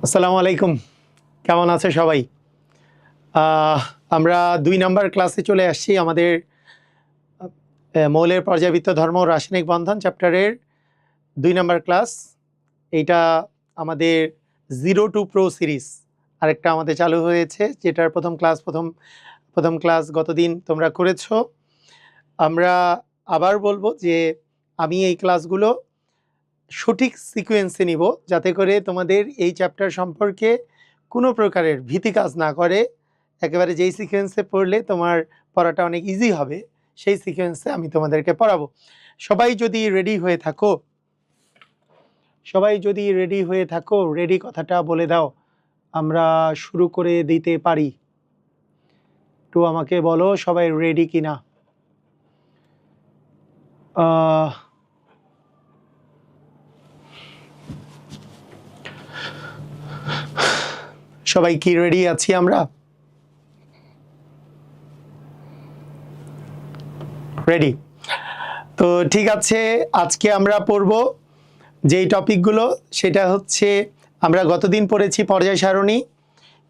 আসসালামু আলাইকুম, কেমন আছে সবাই? আমরা ২ নাম্বার ক্লাসে চলে আসছি। আমাদের মৌলের পর্যায়বৃত্ত ধর্ম ও রাসায়নিক বন্ধন চ্যাপ্টারের ২ নাম্বার ক্লাস। এইটা আমাদের 0 to Pro সিরিজ আরেকটা আমাদের চালু হয়েছে, যেটার প্রথম ক্লাস গতদিন তোমরা করেছো। আমরা আবার বলবো যে আমি এই ক্লাসগুলো সঠিক সিকোয়েন্সে নিব, যাতে করে তোমাদের এই চ্যাপ্টার সম্পর্কে কোনো প্রকারের ভীতি কাজ না করে। একেবারে যেই সিকোয়েন্সে পড়লে তোমার পড়াটা অনেক ইজি হবে, সেই সিকোয়েন্সে আমি তোমাদেরকে পড়াবো। সবাই যদি রেডি হয়ে থাকো, রেডি কথাটা বলে দাও, আমরা শুরু করে দিতে পারি। একটু আমাকে বলো সবাই রেডি কিনা। সবাই কি রেডি আছি আমরা? রেডি? তো ঠিক আছে, আজকে আমরা পড়ব যেই টপিকগুলো, সেটা হচ্ছে আমরা গতদিন পড়েছি পর্যায় সারণী,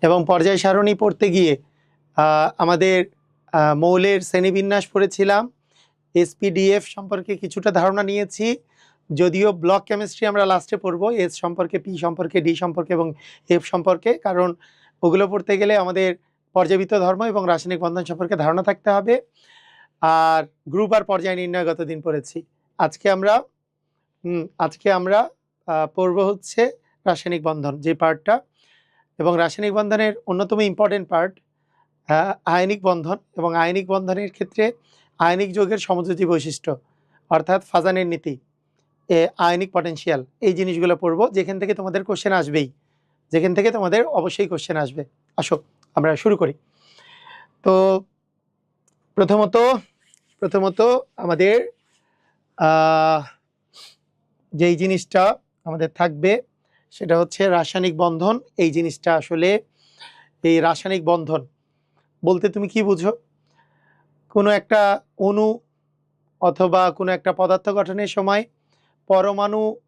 এবং পর্যায় সারণী পড়তে গিয়ে আমাদের মৌলের শ্রেণীবিন্যাস পড়েছিলাম। এসপিডিএফ সম্পর্কে কিছুটা ধারণা নিয়েছি, যদিও ব্লক কেমিস্ট্রি আমরা লাস্টে পড়ব, এস সম্পর্কে, পি সম্পর্কে, ডি সম্পর্কে এবং এফ সম্পর্কে, কারণ ওগুলো পড়তে গেলে আমাদের পর্যায়বৃত্ত ধর্ম এবং রাসায়নিক বন্ধন সম্পর্কে ধারণা থাকতে হবে। আর গ্রুপ আর পর্যায় নির্ণয় গতদিন পড়েছি। আজকে আমরা পড়ব হচ্ছে রাসায়নিক বন্ধন যে পার্টটা, এবং রাসায়নিক বন্ধনের অন্যতম ইম্পর্টেন্ট পার্ট আয়নিক বন্ধন, এবং আয়নিক বন্ধনের ক্ষেত্রে আয়নিক যৌগের সমযোজী বৈশিষ্ট্য, অর্থাৎ ফাজানের নীতি, আয়নিক পটেনশিয়াল, এই জিনিসগুলো পড়ব, যেখান থেকে তোমাদের অবশ্যই কোশ্চেন আসবে। আসো আমরা শুরু করি। তো প্রথমত আমাদের যেই জিনিসটা আমাদের থাকবে সেটা হচ্ছে রাসায়নিক বন্ধন। এই জিনিসটা আসলে, এই রাসায়নিক বন্ধন বলতে তুমি কি বুঝো? কোনো একটা অণু অথবা কোনো একটা পদার্থ গঠনের সময়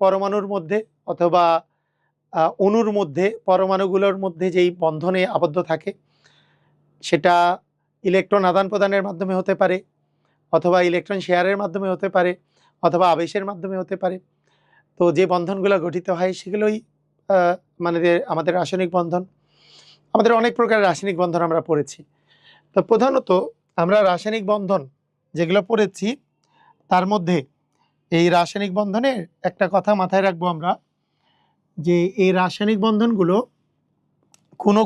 পরমাণুর মধ্যে অথবা অণুর মধ্যে, পরমাণুগুলোর মধ্যে যেই বন্ধনে আবদ্ধ থাকে, সেটা ইলেকট্রন আদান প্রদানের মাধ্যমে হতে পারে, অথবা ইলেকট্রন শেয়ারের মাধ্যমে হতে পারে, অথবা আবেশের মাধ্যমে হতে পারে। তো যে বন্ধনগুলো গঠিত হয় সেগুলোই আমাদের রাসায়নিক বন্ধন। আমাদের অনেক প্রকার রাসায়নিক বন্ধন আমরা পড়েছি। তো প্রধানত আমরা রাসায়নিক বন্ধন যেগুলো পড়েছি, তার মধ্যে এই রাসায়নিক বন্ধনের একটা কথা মাথায় রাখবো আমরা, যে এই রাসায়নিক বন্ধনগুলো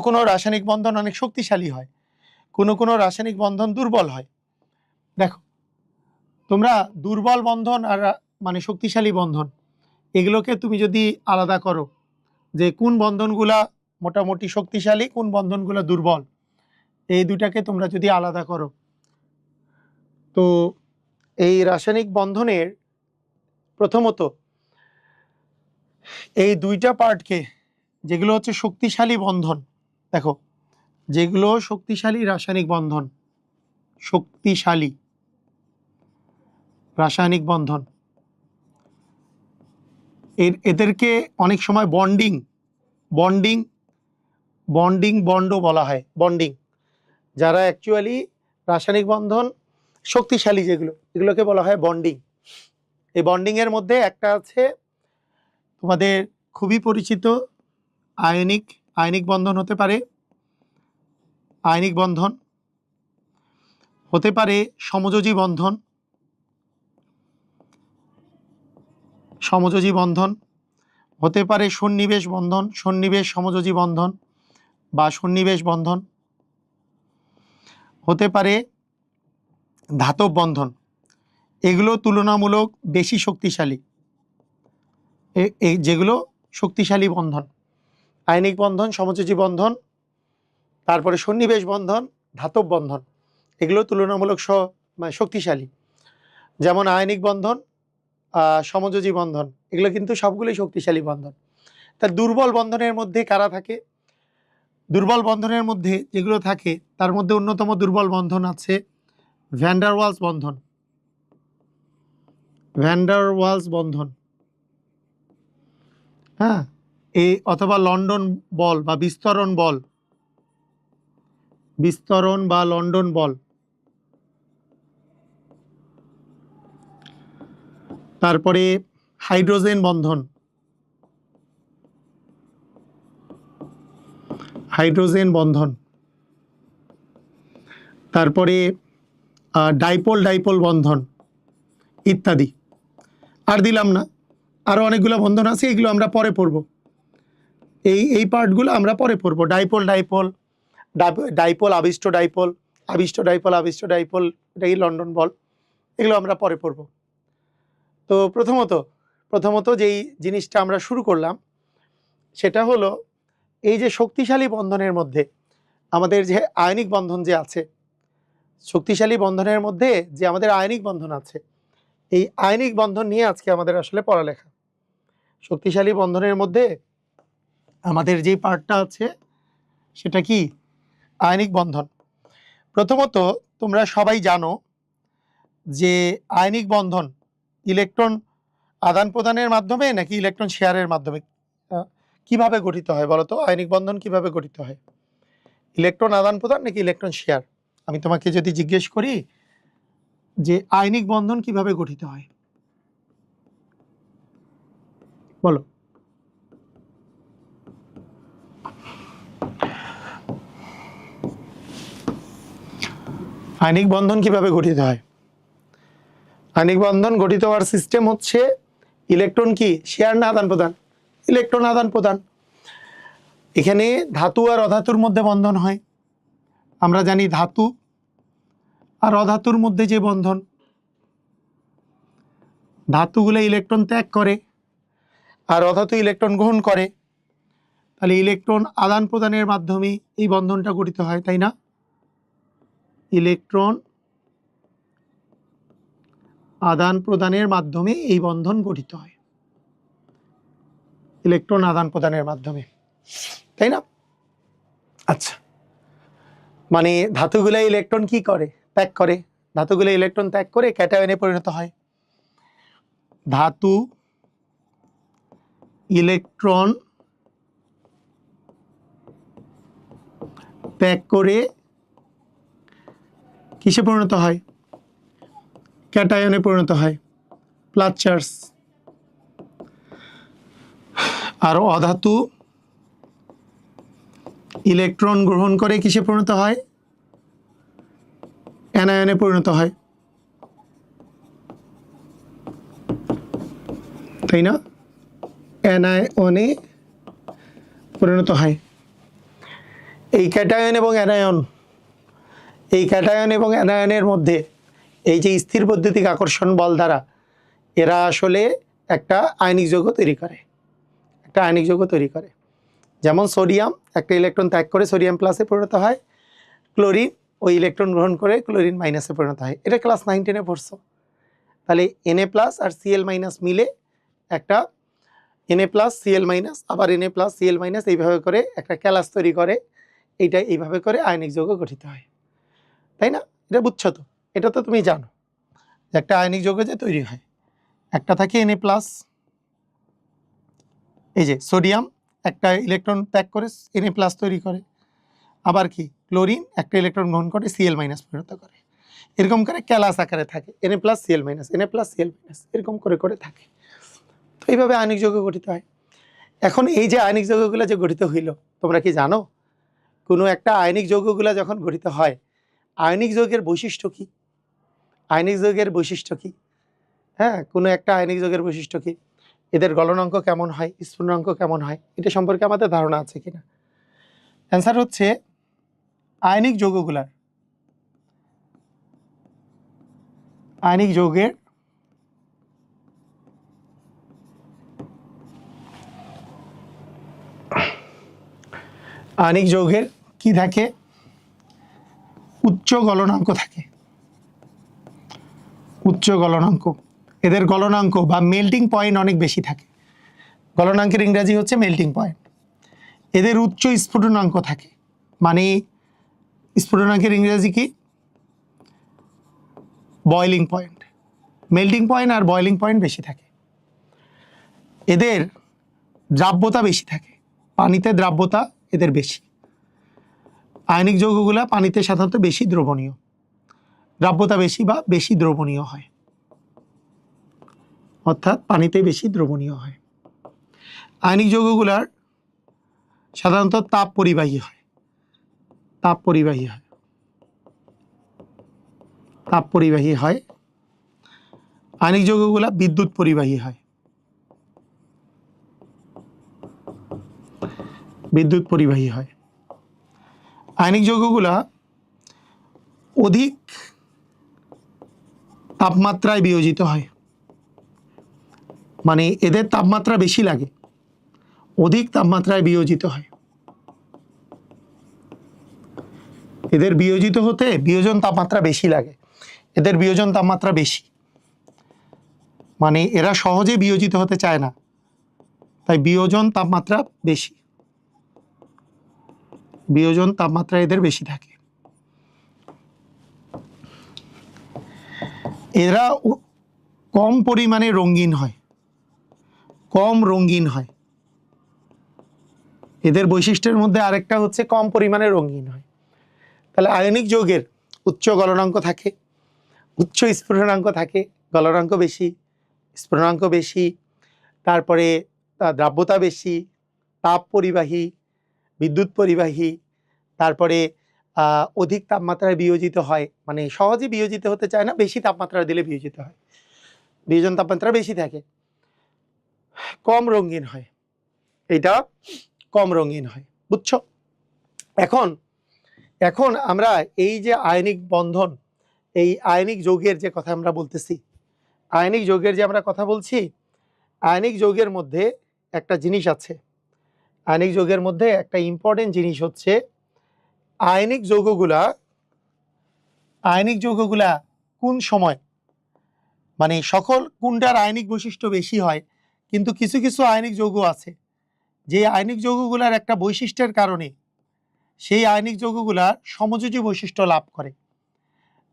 কোনো রাসায়নিক বন্ধন অনেক শক্তিশালী হয়, কোনো রাসায়নিক বন্ধন দুর্বল হয়। দেখো, তোমরা দুর্বল বন্ধন আর শক্তিশালী বন্ধন, এগুলোকে তুমি যদি আলাদা করো, যে কোন বন্ধনগুলা মোটামুটি শক্তিশালী, কোন বন্ধনগুলো দুর্বল, এই দুটাকে তোমরা যদি আলাদা করো, তো এই রাসায়নিক বন্ধনের প্রথমত এই দুইটা পার্টকে, যেগুলো হচ্ছে শক্তিশালী বন্ধন, দেখো যেগুলো শক্তিশালী রাসায়নিক বন্ধন, শক্তিশালী রাসায়নিক বন্ধন, এদেরকে অনেক সময় বন্ডও বলা হয়। বন্ডিং, যারা অ্যাকচুয়ালি রাসায়নিক বন্ধন শক্তিশালী, এগুলোকে বলা হয় বন্ডিং। এই বন্ডিংয়ের মধ্যে একটা আছে তোমাদের খুবই পরিচিত আয়নিক বন্ধন হতে পারে, আয়নিক বন্ধন হতে পারে, সমযোজী বন্ধন হতে পারে, সন্নিবেশ সমযোজী বন্ধন বা সন্নিবেশ বন্ধন হতে পারে, ধাতব বন্ধন। এগুলো তুলনামূলক বেশি শক্তিশালী, যেগুলো শক্তিশালী বন্ধন, আয়নিক বন্ধন, সমযোজী বন্ধন, তারপরে সন্নিবেশ বন্ধন, ধাতব বন্ধন, এগুলো তুলনামূলক শক্তিশালী। যেমন আয়নিক বন্ধন, সমযোজী বন্ধন, এগুলো কিন্তু সবগুলোই শক্তিশালী বন্ধন। তার দুর্বল বন্ধনের মধ্যে কারা থাকে? দুর্বল বন্ধনের মধ্যে যেগুলো থাকে, তার মধ্যে অন্যতম দুর্বল বন্ধন আছে ভ্যান ডার ওয়ালস বন্ধন। হ্যাঁ, এই অথবা লন্ডন বল বা বিস্তরণ বল, বিস্তরণ বা লন্ডন বল। তারপরে হাইড্রোজেন বন্ধন, হাইড্রোজেন বন্ধন। তারপরে ডাইপোল ডাইপোল বন্ধন ইত্যাদি। আর দিলাম না, আরও অনেকগুলো বন্ধন আছে, এগুলো আমরা পরে পড়ব। এই পার্টগুলো আমরা পরে পড়ব। ডাইপোল ডাইপোল, ডাইপোল আবিষ্ট ডাইপোল, আবিষ্ট ডাইপোল আবিষ্ট ডাইপোল, এটাই লন্ডন বল, এগুলো আমরা পরে পড়ব। তো প্রথমত যেই জিনিসটা আমরা শুরু করলাম সেটা হলো এই যে শক্তিশালী বন্ধনের মধ্যে আমাদের যে আয়নিক বন্ধন যে আছে, শক্তিশালী বন্ধনের মধ্যে যে আমাদের আয়নিক বন্ধন আছে, এই আয়নিক বন্ধন নিয়ে আজকে আমাদের আসলে পড়ালেখা। শক্তিশালী বন্ধনের মধ্যে আমাদের যে পার্টটা আছে সেটা কি? আয়নিক বন্ধন। প্রথমত তোমরা সবাই জানো যে আয়নিক বন্ধন ইলেকট্রন আদান প্রদানের মাধ্যমে নাকি ইলেকট্রন শেয়ারের মাধ্যমে কিভাবে গঠিত হয় বলো তো? আয়নিক বন্ধন কিভাবে গঠিত হয়? ইলেকট্রন আদান প্রদান নাকি ইলেকট্রন শেয়ার? আমি তোমাকে যদি জিজ্ঞেস করি যে আয়নিক বন্ধন কিভাবে গঠিত হয়, বলো। আয়নিক বন্ধন কিভাবে গঠিত হয়? আয়নিক বন্ধন গঠিত হওয়ার সিস্টেম হচ্ছে ইলেকট্রন কি শেয়ার না আদান প্রদান? ইলেকট্রন আদান প্রদান। এখানে ধাতু আর অধাতুর মধ্যে বন্ধন হয়। আমরা জানি ধাতু আর অধাতুর মধ্যে যে বন্ধন, ধাতুগুলো ইলেকট্রন ত্যাগ করে আর অধাতু ইলেকট্রন গ্রহণ করে, তাহলে ইলেকট্রন আদান প্রদানের মাধ্যমে এই বন্ধনটা গঠিত হয়, তাই না? ইলেকট্রন আদান প্রদানের মাধ্যমে এই বন্ধন গঠিত হয়, ইলেকট্রন আদান প্রদানের মাধ্যমে, তাই না? আচ্ছা, মানে ধাতুগুলো ইলেকট্রন কি করে? ত্যাগ করে। ধাতুগুলো ইলেকট্রন ত্যাগ করে ক্যাটায়নে পরিণত হয়। ধাতু ইলেকট্রন ত্যাগ করে কিসে পরিণত হয়? ক্যাটায়নে পরিণত হয়, প্লাস চার্জ। আর অধাতু ইলেকট্রন গ্রহণ করে কিসে পরিণত হয়? অ্যানায়নে পরিণত হয়, তাই না? অ্যানায়নে পরিণত হয়। এই ক্যাটায়ন এবং অ্যানায়ন, এই ক্যাটায়ন এবং অ্যানায়নের মধ্যে এই যে স্থির বৈদ্যুতিক আকর্ষণ বল দ্বারা এরা আসলে একটা আয়নিক যৌগ তৈরি করে, একটা আয়নিক যৌগ তৈরি করে। যেমন সোডিয়াম একটা ইলেকট্রন ত্যাগ করে সোডিয়াম প্লাসে পরিণত হয়, ক্লোরিন ওই ইলেকট্রন গ্রহণ করে ক্লোরিন মাইনাসে পরিণত হয়। এটা ক্লাস 9 10-এ পড়ছো। তাহলে Na প্লাস আর Cl মাইনাস মিলে একটা Na প্লাস Cl মাইনাস, আবার Na প্লাস Cl মাইনাস, এইভাবে করে একটা ক্যালাস তৈরি করে। এইটা এইভাবে করে আয়নিক যৌগ গঠিত হয়, তাই না? এটা বুঝছো তো? এটা তো তুমি জানো যে একটা আয়নিক যৌগ যে তৈরি হয়, একটা থাকে Na প্লাস, এই যে সোডিয়াম একটা ইলেকট্রন ত্যাগ করে Na প্লাস তৈরি করে, আবার কি ক্লোরিন একটা ইলেকট্রন গ্রহণ করে Cl মাইনাস পরিণত করে। এরকম করে ক্যালাস আকারে থাকে, Na plus Cl minus, Na plus Cl minus, এরকম করে করে থাকে। তো এইভাবে আয়নিক যৌগ গঠিত হয়। এখন এই যে আয়নিক যৌগগুলো যে গঠিত হইল, তোমরা কি জানো কোনো একটা আয়নিক যৌগগুলো যখন গঠিত হয় আয়নিক যৌগের বৈশিষ্ট্য কি? আয়নিক যৌগের বৈশিষ্ট্য কি? হ্যাঁ, কোনো একটা আয়নিক যৌগের বৈশিষ্ট্য কি? এদের গলনাঙ্ক কেমন হয়, স্ফুটনাঙ্ক কেমন হয়, এটা সম্পর্কে আমাদের ধারণা আছে কিনা? অ্যান্সার হচ্ছে আয়নিক যৌগগুলার, আয়নিক যৌগের আয়নিক যৌগের কি থাকে? উচ্চ গলনাঙ্ক থাকে, উচ্চ গলনাঙ্ক। এদের গলনাঙ্ক বা মেল্টিং পয়েন্ট অনেক বেশি থাকে। গলনাঙ্কের ইংরেজি হচ্ছে মেল্টিং পয়েন্ট। এদের উচ্চ স্ফুটনাঙ্ক থাকে, মানে স্ফুটনাঙ্কের ইংরেজি কি? Boiling point. মেল্টিং পয়েন্ট আর বয়লিং পয়েন্ট বেশি থাকে। এদের দ্রাব্যতা বেশি থাকে, পানিতে দ্রাব্যতা এদের বেশি। আয়নিক যৌগগুলা পানিতে সাধারণত বেশি দ্রবণীয়, দ্রাব্যতা বেশি বা বেশি দ্রবণীয় হয়, অর্থাৎ পানিতে বেশি দ্রবণীয় হয়। আয়নিক যৌগগুলার সাধারণত তাপ পরিবাহী হয়, তাপ পরিবাহী হয়, তাপ পরিবাহী হয়। আয়নিক যৌগগুলা বিদ্যুৎ পরিবাহী হয়, বিদ্যুৎ পরিবাহী হয়। আয়নিক যৌগগুলা অধিক তাপমাত্রায় বিয়োজিত হয়, মানে এদের তাপমাত্রা বেশি লাগে, অধিক তাপমাত্রায় বিয়োজিত হয়। এদের বিয়োজিত হতে বিয়োজন তাপমাত্রা বেশি লাগে, এদের বিয়োজন তাপমাত্রা বেশি, মানে এরা সহজে বিয়োজিত হতে চায় না, তাই বিয়োজন তাপমাত্রা বেশি, বিয়োজন তাপমাত্রা এদের বেশি থাকে। এরা কম পরিমাণে রঙিন হয়, কম রঙিন হয়। এদের বৈশিষ্ট্যের মধ্যে আরেকটা হচ্ছে কম পরিমাণে রঙিন হয়। তাহলে আয়নিক যৌগের উচ্চ গলনাঙ্ক থাকে, উচ্চ স্ফুটনাঙ্ক থাকে, গলনাঙ্ক বেশি, স্ফুটনাঙ্ক বেশি, তারপরে দ্রাব্যতা বেশি, তাপ পরিবাহী, বিদ্যুৎ পরিবাহী, তারপরে অধিক তাপমাত্রায় বিয়োজিত হয়, মানে সহজে বিয়োজিত হতে চায় না, বেশি তাপমাত্রা দিলে বিয়োজিত হয়, বিয়োজন তাপমাত্রা বেশি থাকে, কম রঙিন হয়, এটা কম রঙিন হয়, বুঝছো? এখন এখন আমরা এই যে আয়নিক বন্ধন, এই আয়নিক যৌগের যে কথা আমরা বলতেছি, আয়নিক যৌগের যে আমরা কথা বলছি, আয়নিক যৌগের মধ্যে একটা জিনিস আছে, আয়নিক যৌগের মধ্যে একটা ইম্পর্টেন্ট জিনিস হচ্ছে আয়নিক যৌগগুলা কোন সময়, মানে সকল কোনটার আয়নিক বৈশিষ্ট্য বেশি হয়, কিন্তু কিছু কিছু আয়নিক যৌগ আছে যে আয়নিক যৌগগুলার একটা বৈশিষ্ট্যের কারণে সেই আয়নিক যৌগগুলা সমযোজী বৈশিষ্ট্য লাভ করে।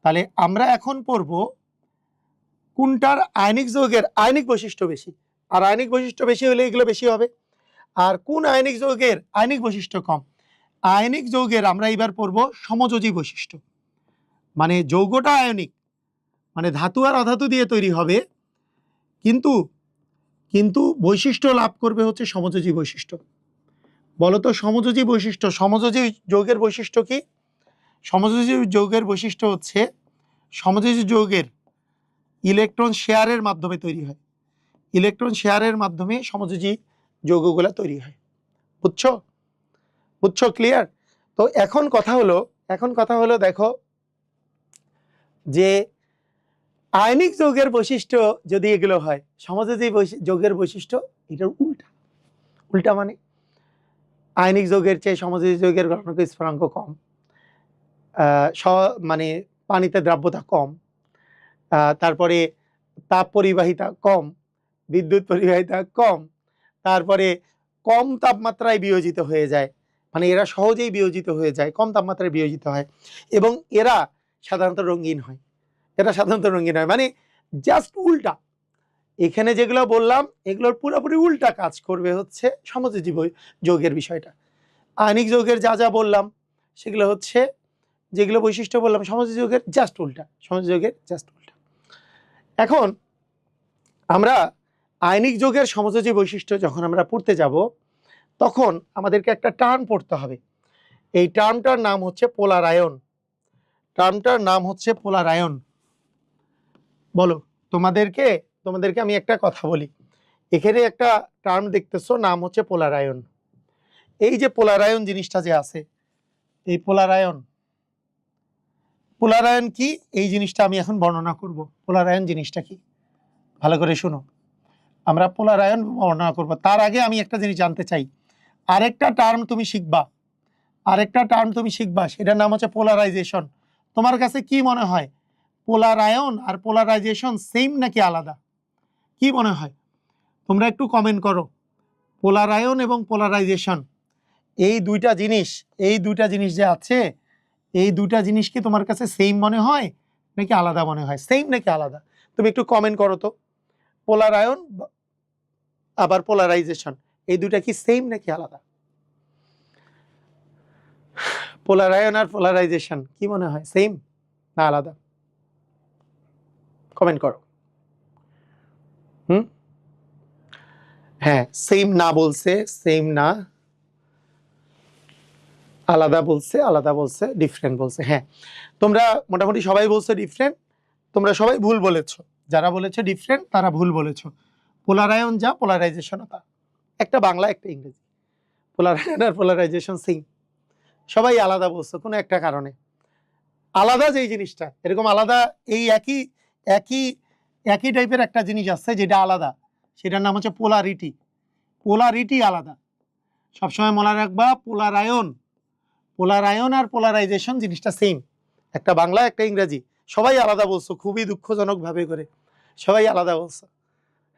তাহলে আমরা এখন পড়ব কোনটার আয়নিক যৌগের আয়নিক বৈশিষ্ট্য বেশি, আর আয়নিক বৈশিষ্ট্য বেশি হলে এগুলো বেশি হবে, আর কোন আয়নিক যৌগের আয়নিক বৈশিষ্ট্য কম। আয়নিক যৌগের আমরা এবার পড়ব সমযোজী বৈশিষ্ট্য, মানে যৌগটা আয়নিক, মানে ধাতু আর অধাতু দিয়ে তৈরি হবে, কিন্তু কিন্তু বৈশিষ্ট্য লাভ করবে হচ্ছে সমযোজী বৈশিষ্ট্য। বলতো সমযোজী বৈশিষ্ট্য, সমযোজী যৌগের বৈশিষ্ট্য কি? সমযোজী যৌগের বৈশিষ্ট্য হচ্ছে সমযোজী যৌগের ইলেকট্রন শেয়ারের মাধ্যমে তৈরি হয়, ইলেকট্রন শেয়ারের মাধ্যমে সমযোজী যৌগগুলা তৈরি হয়। বুঝছো? বুঝছো? ক্লিয়ার? তো এখন কথা হলো দেখো যে আয়নিক যৌগের বৈশিষ্ট্য যদি এগুলো হয়, সমযোজী যৌগের বৈশিষ্ট্য এটার উল্টা। উল্টা মানে আয়নিক যৌগের চেয়ে সমযোজী যৌগের গলনাঙ্ক স্ফুটনাঙ্ক কম, মানে পানিতে দ্রাব্যতা কম, তারপরে তাপ পরিবাহিতা কম, বিদ্যুৎ পরিবাহিতা কম, তারপরে কম তাপমাত্রায় বিয়োজিত হয়ে যায়, মানে এরা সহজেই বিয়োজিত হয়ে যায়, কম তাপমাত্রায় বিয়োজিত হয়, এবং এরা সাধারণত রঙিন হয়, এরা সাধারণত রঙিন হয়, মানে জাস্ট উল্টা। এখানে যেগুলো বললাম এগুলোর পুরোপুরি উল্টা কাজ করবে হচ্ছে সমযোজী যৌগের বিষয়টা। আয়নিক যৌগের যা যা বললাম সেগুলো হচ্ছে, যেগুলো বৈশিষ্ট্য বললাম সমযোজী যৌগের জাস্ট উল্টা, সমযোজী যৌগের জাস্ট উল্টা। এখন আমরা আয়নিক যৌগের সমযোজী বৈশিষ্ট্য যখন আমরা পড়তে যাব, তখন আমাদেরকে একটা টার্ম পড়তে হবে। এই টার্মটার নাম হচ্ছে পোলার আয়ন। টার্মটার নাম হচ্ছে পোলার আয়ন। বলো, তোমাদেরকে আমি একটা কথা বলি, এখানে একটা টার্ম দেখতেছো, নাম হচ্ছে পোলার আয়ন। এই যে পোলার আয়ন জিনিসটা যে আছে, এই পোলার আয়ন কি এই জিনিসটা আমি এখন বর্ণনা করব। পোলার আয়ন জিনিসটা কি ভালো করে শুনো, আমরা পোলার আয়ন বর্ণনা করব। তার আগে আমি একটা জিনিস জানতে চাই, আরেকটা টার্ম তুমি শিখবা, সেটার নাম হচ্ছে পোলারাইজেশন। তোমার কাছে কি মনে হয়, পোলার আয়ন আর পোলারাইজেশন সেম নাকি আলাদা? কি মনে হয়? তোমরা একটু কমেন্ট করো। পোলার আয়ন এবং পোলারাইজেশন এই দুইটা জিনিস যে আছে, এই দুইটা জিনিস কি তোমার কাছে সেম মনে হয় নাকি আলাদা মনে হয়? সেম নাকি আলাদা? তুমি একটু কমেন্ট করো তো। পোলার আয়ন আবার পোলারাইজেশন, এই দুইটা কি সেম নাকি আলাদা? পোলারায়ন আর পোলারাইজেশন কি মনে হয়, সেম না আলাদা? কমেন্ট করো। হ্যাঁ, সেম না বলছে, সেম না, আলাদা বলছে, আলাদা বলছে, ডিফারেন্ট বলছে। হ্যাঁ, তোমরা মোটামুটি সবাই বলছো ডিফারেন্ট, তোমরা সবাই ভুল বলেছো। যারা বলেছো ডিফারেন্ট তারা ভুল বলেছো। পোলারায়ন যা, পোলারাইজেশন তা। একটা বাংলা একটা ইংরেজি। পোলারায়ন আর পোলারাইজেশন সেম। সবাই আলাদা বলছো কোনো একটা কারণে। আলাদা যেই জিনিসটা, এরকম আলাদা এই একই একই একই টাইপের একটা জিনিস আছে যেটা আলাদা, সেটার নাম হচ্ছে পোলারিটি। পোলারিটি আলাদা। সবসময় মনে রাখবা, পোলারায়ন পোলারায়ন আর পোলারাইজেশন জিনিসটা সেম। একটা বাংলা একটা ইংরেজি। সবাই আলাদা বলছো, খুবই দুঃখজনক ভাবে করে সবাই আলাদা বলছো।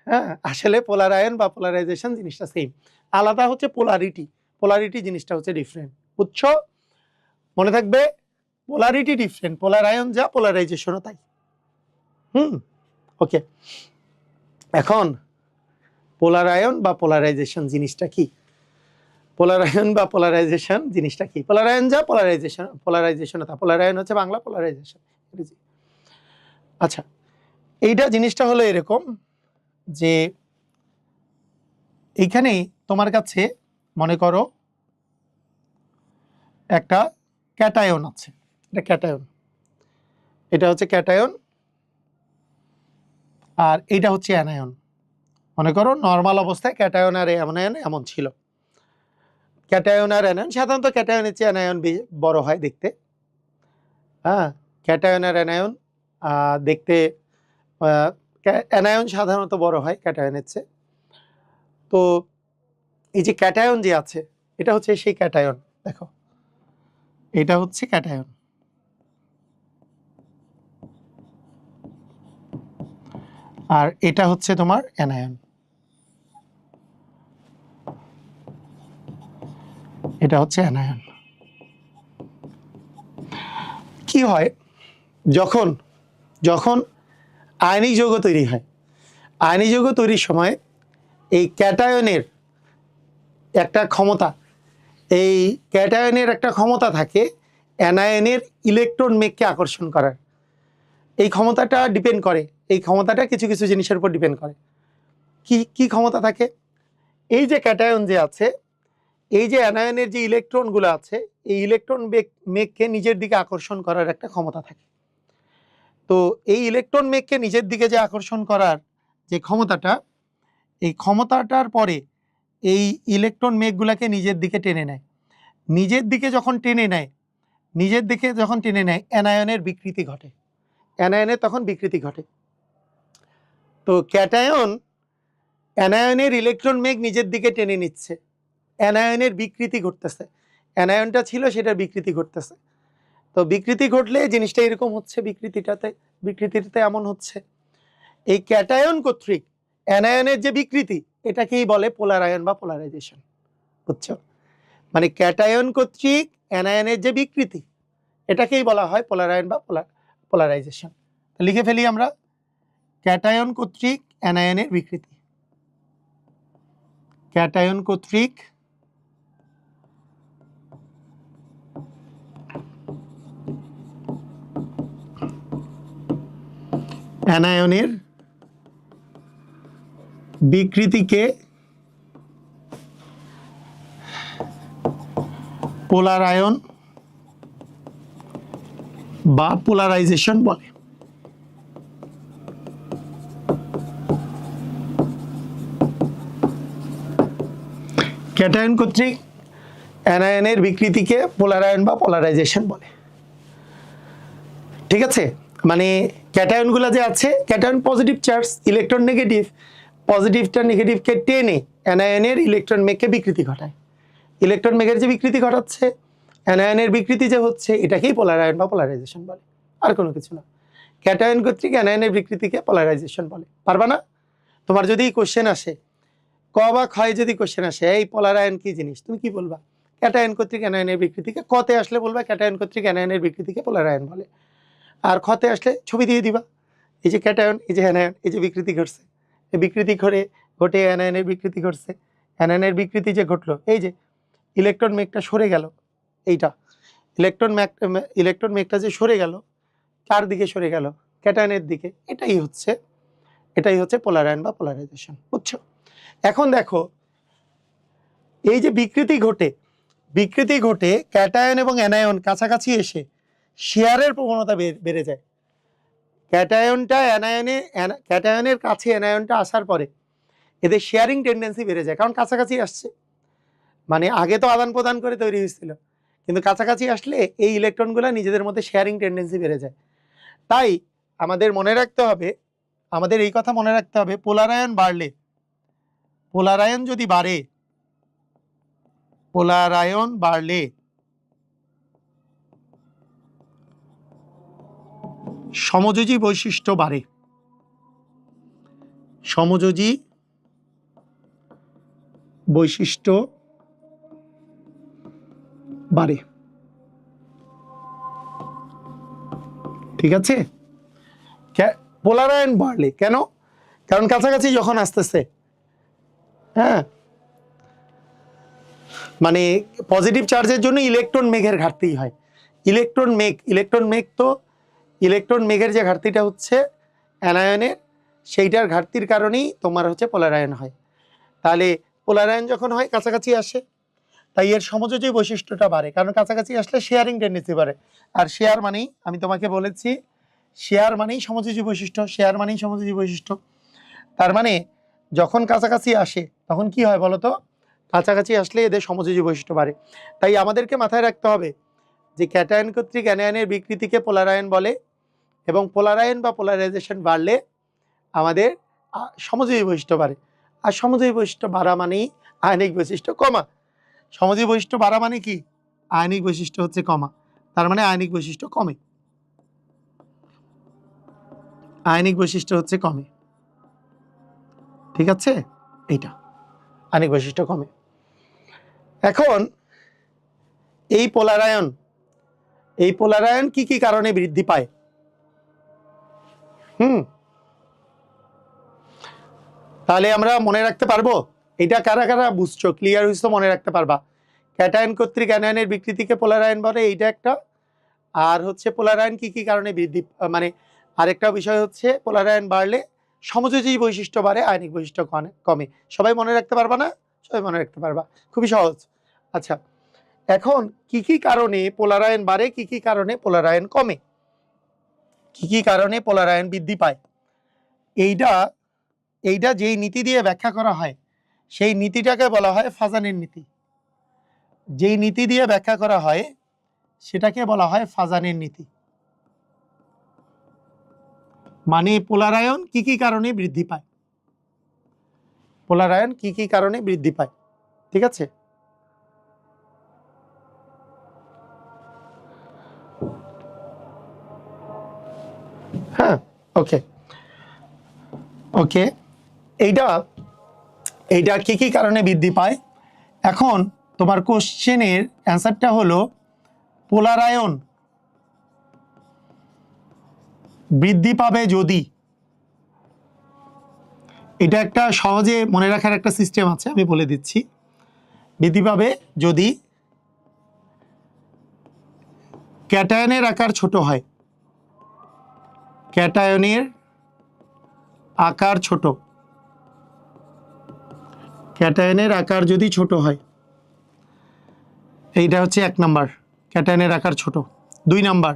হ্যাঁ, আসলে পোলারায়ন বা পোলারাইজেশন জিনিসটা সেম। আলাদা হচ্ছে পোলারিটি, পোলারিটি জিনিসটা হচ্ছে ডিফারেন্ট। বুঝছো? মনে থাকবে, পোলারিটি ডিফারেন্ট, পোলারায়ন যা, পোলারাইজেশনও তাই। ওকে, এখন পোলারায়ন বা পোলারাইজেশন জিনিসটা কি? পোলারায়ন বা পোলারাইজেশন জিনিসটা কি? পোলারায়ন যা, পোলারাইজেশন তা। পোলারায়ন হচ্ছে বাংলা, পোলারাইজেশন ইংরেজি। আচ্ছা, এইটা জিনিসটা হলো এরকম যে এইখানে তোমার কাছে মনে করো একটা ক্যাটায়ন আছে, এটা ক্যাটায়ন, এটা হচ্ছে ক্যাটায়ন, আর এটা হচ্ছে অ্যানায়ন। মনে করো নর্মাল অবস্থায় ক্যাটায়ন আর অ্যানায়ন এমন ছিল। ক্যাটায়ন আর অ্যানায়ন, সাধারণত ক্যাটায়নের চেয়ে অ্যানায়ন বড় হয় দেখতে। হ্যাঁ, ক্যাটায়ন আর অ্যানায়ন দেখতে, অ্যানায়ন সাধারণত বড় হয় ক্যাটায়নের চেয়ে। তো এই যে ক্যাটায়ন যে আছে, এটা হচ্ছে সেই ক্যাটায়ন। দেখো, এটা হচ্ছে ক্যাটায়ন, আর এটা হচ্ছে তোমার অ্যানায়ন। এটা হচ্ছে অ্যানায়ন। কি হয় যখন যখন আয়নিক যৌগ তৈরি হয়, আয়নিক যৌগ তৈরির সময় এই ক্যাটায়নের একটা ক্ষমতা, এই ক্যাটায়নের একটা ক্ষমতা থাকে অ্যানায়নের ইলেকট্রন মেঘকে আকর্ষণ করার। এই ক্ষমতাটা ডিপেন্ড করে, এই ক্ষমতাটা কিছু কিছু জিনিসের উপর ডিপেন্ড করে। কি কি ক্ষমতা থাকে? এই যে ক্যাটায়ন যে আছে, এই যে অ্যানায়নের যে ইলেকট্রনগুলো আছে, এই ইলেকট্রন মেঘকে নিজের দিকে আকর্ষণ করার একটা ক্ষমতা থাকে। তো এই ইলেকট্রন মেঘকে নিজের দিকে যে আকর্ষণ করার যে ক্ষমতাটা, এই ক্ষমতাটার পরে এই ইলেকট্রন মেঘগুলোকে নিজের দিকে টেনে নেয়। নিজের দিকে যখন টেনে নেয়, নিজের দিকে যখন টেনে নেয়, অ্যানায়নের বিকৃতি ঘটে, অ্যানায়নের তখন বিকৃতি ঘটে। তো ক্যাটায়ন অ্যানায়নের ইলেকট্রন মেঘ নিজের দিকে টেনে নিচ্ছে, অ্যানায়নের বিকৃতি ঘটতেছে, অ্যানায়নটা ছিল সেটার বিকৃতি ঘটতেছে। তো বিকৃতি ঘটলে জিনিসটা এরকম হচ্ছে, বিকৃতিটাতে এমন হচ্ছে, এই ক্যাটায়ন কর্তৃক অ্যানায়নের যে বিকৃতি, এটাকেই বলে পোলারায়ন বা পোলারাইজেশন। বুঝছো? মানে ক্যাটায়ন কর্তৃক অ্যানায়নের যে বিকৃতি, এটাকেই বলা হয় পোলারায়ন বা পোলারাইজেশন। লিখে ফেলি আমরা, ক্যাটায়ন কর্তৃক অ্যানায়নের বিকৃতি, ক্যাটায়ন কর্তৃক অ্যানায়নের বিকৃতিকে পোলারায়ন বা পোলারাইজেশন বলে। ক্যাটায়ন কর্তৃক অ্যানায়নের বিকৃতিকে পোলারায়ন বা পোলারাইজেশন বলে। ঠিক আছে? মানে ক্যাটায়নগুলো যে আছে, cation positive charge, electron negative, পজিটিভটা নেগেটিভকে টেনে অ্যানায়নের ইলেকট্রন মেঘকে বিকৃতি ঘটায়। ইলেকট্রন মেঘের যে বিকৃতি ঘটাচ্ছে, অ্যানায়নের বিকৃতি যে হচ্ছে, এটাকেই পোলারায়ন বা পোলারাইজেশন বলে, আর কোনো কিছু না। ক্যাটায়ন কর্তৃক অ্যানায়নের বিকৃতিকে পোলারাইজেশন বলে। পারবা না? তোমার যদি কোশ্চেন আসে, ক বা ক্ষয় যদি কোশ্চেন আসে, এই পোলারায়ন কি জিনিস, তুমি কি বলবা? ক্যাটায়ন কর্তৃক অ্যানায়নের বিকৃতিকে, কতে আসলে বলবা ক্যাটায়ন কর্তৃক অ্যানায়নের বিকৃতিকে পোলারায়ন বলে, আর ক্ষতে আসলে ছবি দিয়ে দিবা, এই যে ক্যাটায়ন, এই যে অ্যানায়ন, এই যে বিকৃতি ঘটছে, এই বিকৃতি ঘটে অ্যানায়নের বিকৃতি ঘটছে, অ্যানায়নের বিকৃতি যে ঘটলো, এই যে ইলেকট্রন মেঘটা সরে গেল, এইটা ইলেকট্রন মেঘটা যে সরে গেল, কার দিকে সরে গেল? ক্যাটায়নের দিকে। এটাই হচ্ছে পোলার আয়ন বা পোলারাইজেশন। বুঝছো? এখন দেখো, এই যে বিকৃতি ঘটে ক্যাটায়ন এবং অ্যানায়ন কাছাকাছি এসে শেয়ারের প্রবণতা বেড়ে যায়। ক্যাটায়নের কাছে অ্যানায়নটা আসার পরে এদের শেয়ারিং টেন্ডেন্সি বেড়ে যায়, কারণ কাছাকাছি আসছে। মানে আগে তো আদান প্রদান করে তৈরি হয়েছিল, কিন্তু কাছাকাছি আসলে এই ইলেকট্রনগুলো নিজেদের মধ্যে শেয়ারিং টেন্ডেন্সি বেড়ে যায়। তাই আমাদের মনে রাখতে হবে, আমাদের এই কথা মনে রাখতে হবে, পোলারায়ন বাড়লে সমযোজী বৈশিষ্ট্য বাড়ে। সমযোজী বৈশিষ্ট্য বাড়ে। ঠিক আছে? পোলারায়ন বাড়লে কেন? কারণ কাছাকাছি যখন আসতেছে, হ্যাঁ, মানে পজিটিভ চার্জের জন্য ইলেকট্রন মেঘের ঘাটতি হয়। ইলেকট্রন মেঘের যে ঘাটতিটা হচ্ছে অ্যানায়নের, সেইটার ঘাটতির কারণেই তোমার হচ্ছে পোলারায়ন হয়। তাহলে পোলারায়ন যখন হয় কাছাকাছি আসে, তাই এর সমযোজী বৈশিষ্ট্যটা বাড়ে, কারণ কাছাকাছি আসলে শেয়ারিং টেন্ডেন্সি বাড়ে। আর শেয়ার মানেই, আমি তোমাকে বলেছি, শেয়ার মানেই সমযোজী বৈশিষ্ট্য। তার মানে যখন কাছাকাছি আসে তখন কি হয় বলতো? কাছাকাছি আসলে এদের সমযোজী বৈশিষ্ট্য বাড়ে। তাই আমাদেরকে মাথায় রাখতে হবে যে ক্যাটায়ন কর্তৃক অ্যানায়নের বিকৃতিকে পোলারায়ন বলে, এবং পোলারায়ন বা পোলারাইজেশন বাড়লে আমাদের সমযোজী বৈশিষ্ট্য বাড়ে। আর সমযোজী বৈশিষ্ট্য বাড়া মানেই আয়নিক বৈশিষ্ট্য কমা। সমযোজী বৈশিষ্ট্য বাড়া মানে কি? আয়নিক বৈশিষ্ট্য হচ্ছে কমা। তার মানে আয়নিক বৈশিষ্ট্য কমে। ঠিক আছে? এইটা আয়নিক বৈশিষ্ট্য কমে। এখন এই পোলারায়ন কি কারণে বৃদ্ধি পায়? তাহলে আমরা মনে রাখতে পারবো? এটা কারা কারা বুঝছো, ক্লিয়ার হইছো, মনে রাখতে পারবা? ক্যাটায়ন কর্তৃক অ্যানায়নের বিকৃতিকে পোলারায়ন বলে, এইটা একটা। আর হচ্ছে পোলারায়ন কি কারণে বৃদ্ধি, মানে আরেকটা বিষয় হচ্ছে পোলারায়ন বাড়লে সমযোজী বৈশিষ্ট্য বাড়ে, আয়নিক বৈশিষ্ট্য কমে। সবাই মনে রাখতে পারবা না? সবাই মনে রাখতে পারবা, খুবই সহজ। আচ্ছা, এখন কি কারণে পোলারায়ন বাড়ে, কি কারণে পোলারায়ন কমে, কি কারণে পোলারায়ন বৃদ্ধি পায়, এইটা যেই নীতি দিয়ে ব্যাখ্যা করা হয় সেই নীতিটাকে বলা হয় ফাজানের নীতি। যেই নীতি দিয়ে ব্যাখ্যা করা হয় সেটাকে বলা হয় ফাজানের নীতি। মানে পোলারায়ন কি কারণে বৃদ্ধি পায়, পোলারায়ন কি কারণে বৃদ্ধি পায়। ঠিক আছে? হ্যাঁ, ওকে। এইটা কি কারণে বৃদ্ধি পায়। এখন তোমার কোশ্চেনের অ্যান্সারটা হলো পোলারায়ন বৃদ্ধি পাবে যদি, এটা একটা সহজে মনে রাখার একটা সিস্টেম আছে, আমি বলে দিচ্ছি। বৃদ্ধি পাবে যদি ক্যাটায়নের আকার ছোট হয়। ক্যাটায়নের আকার যদি ছোট হয়, এইটা হচ্ছে 1 নাম্বার, ক্যাটায়নের আকার ছোট। 2 নাম্বার,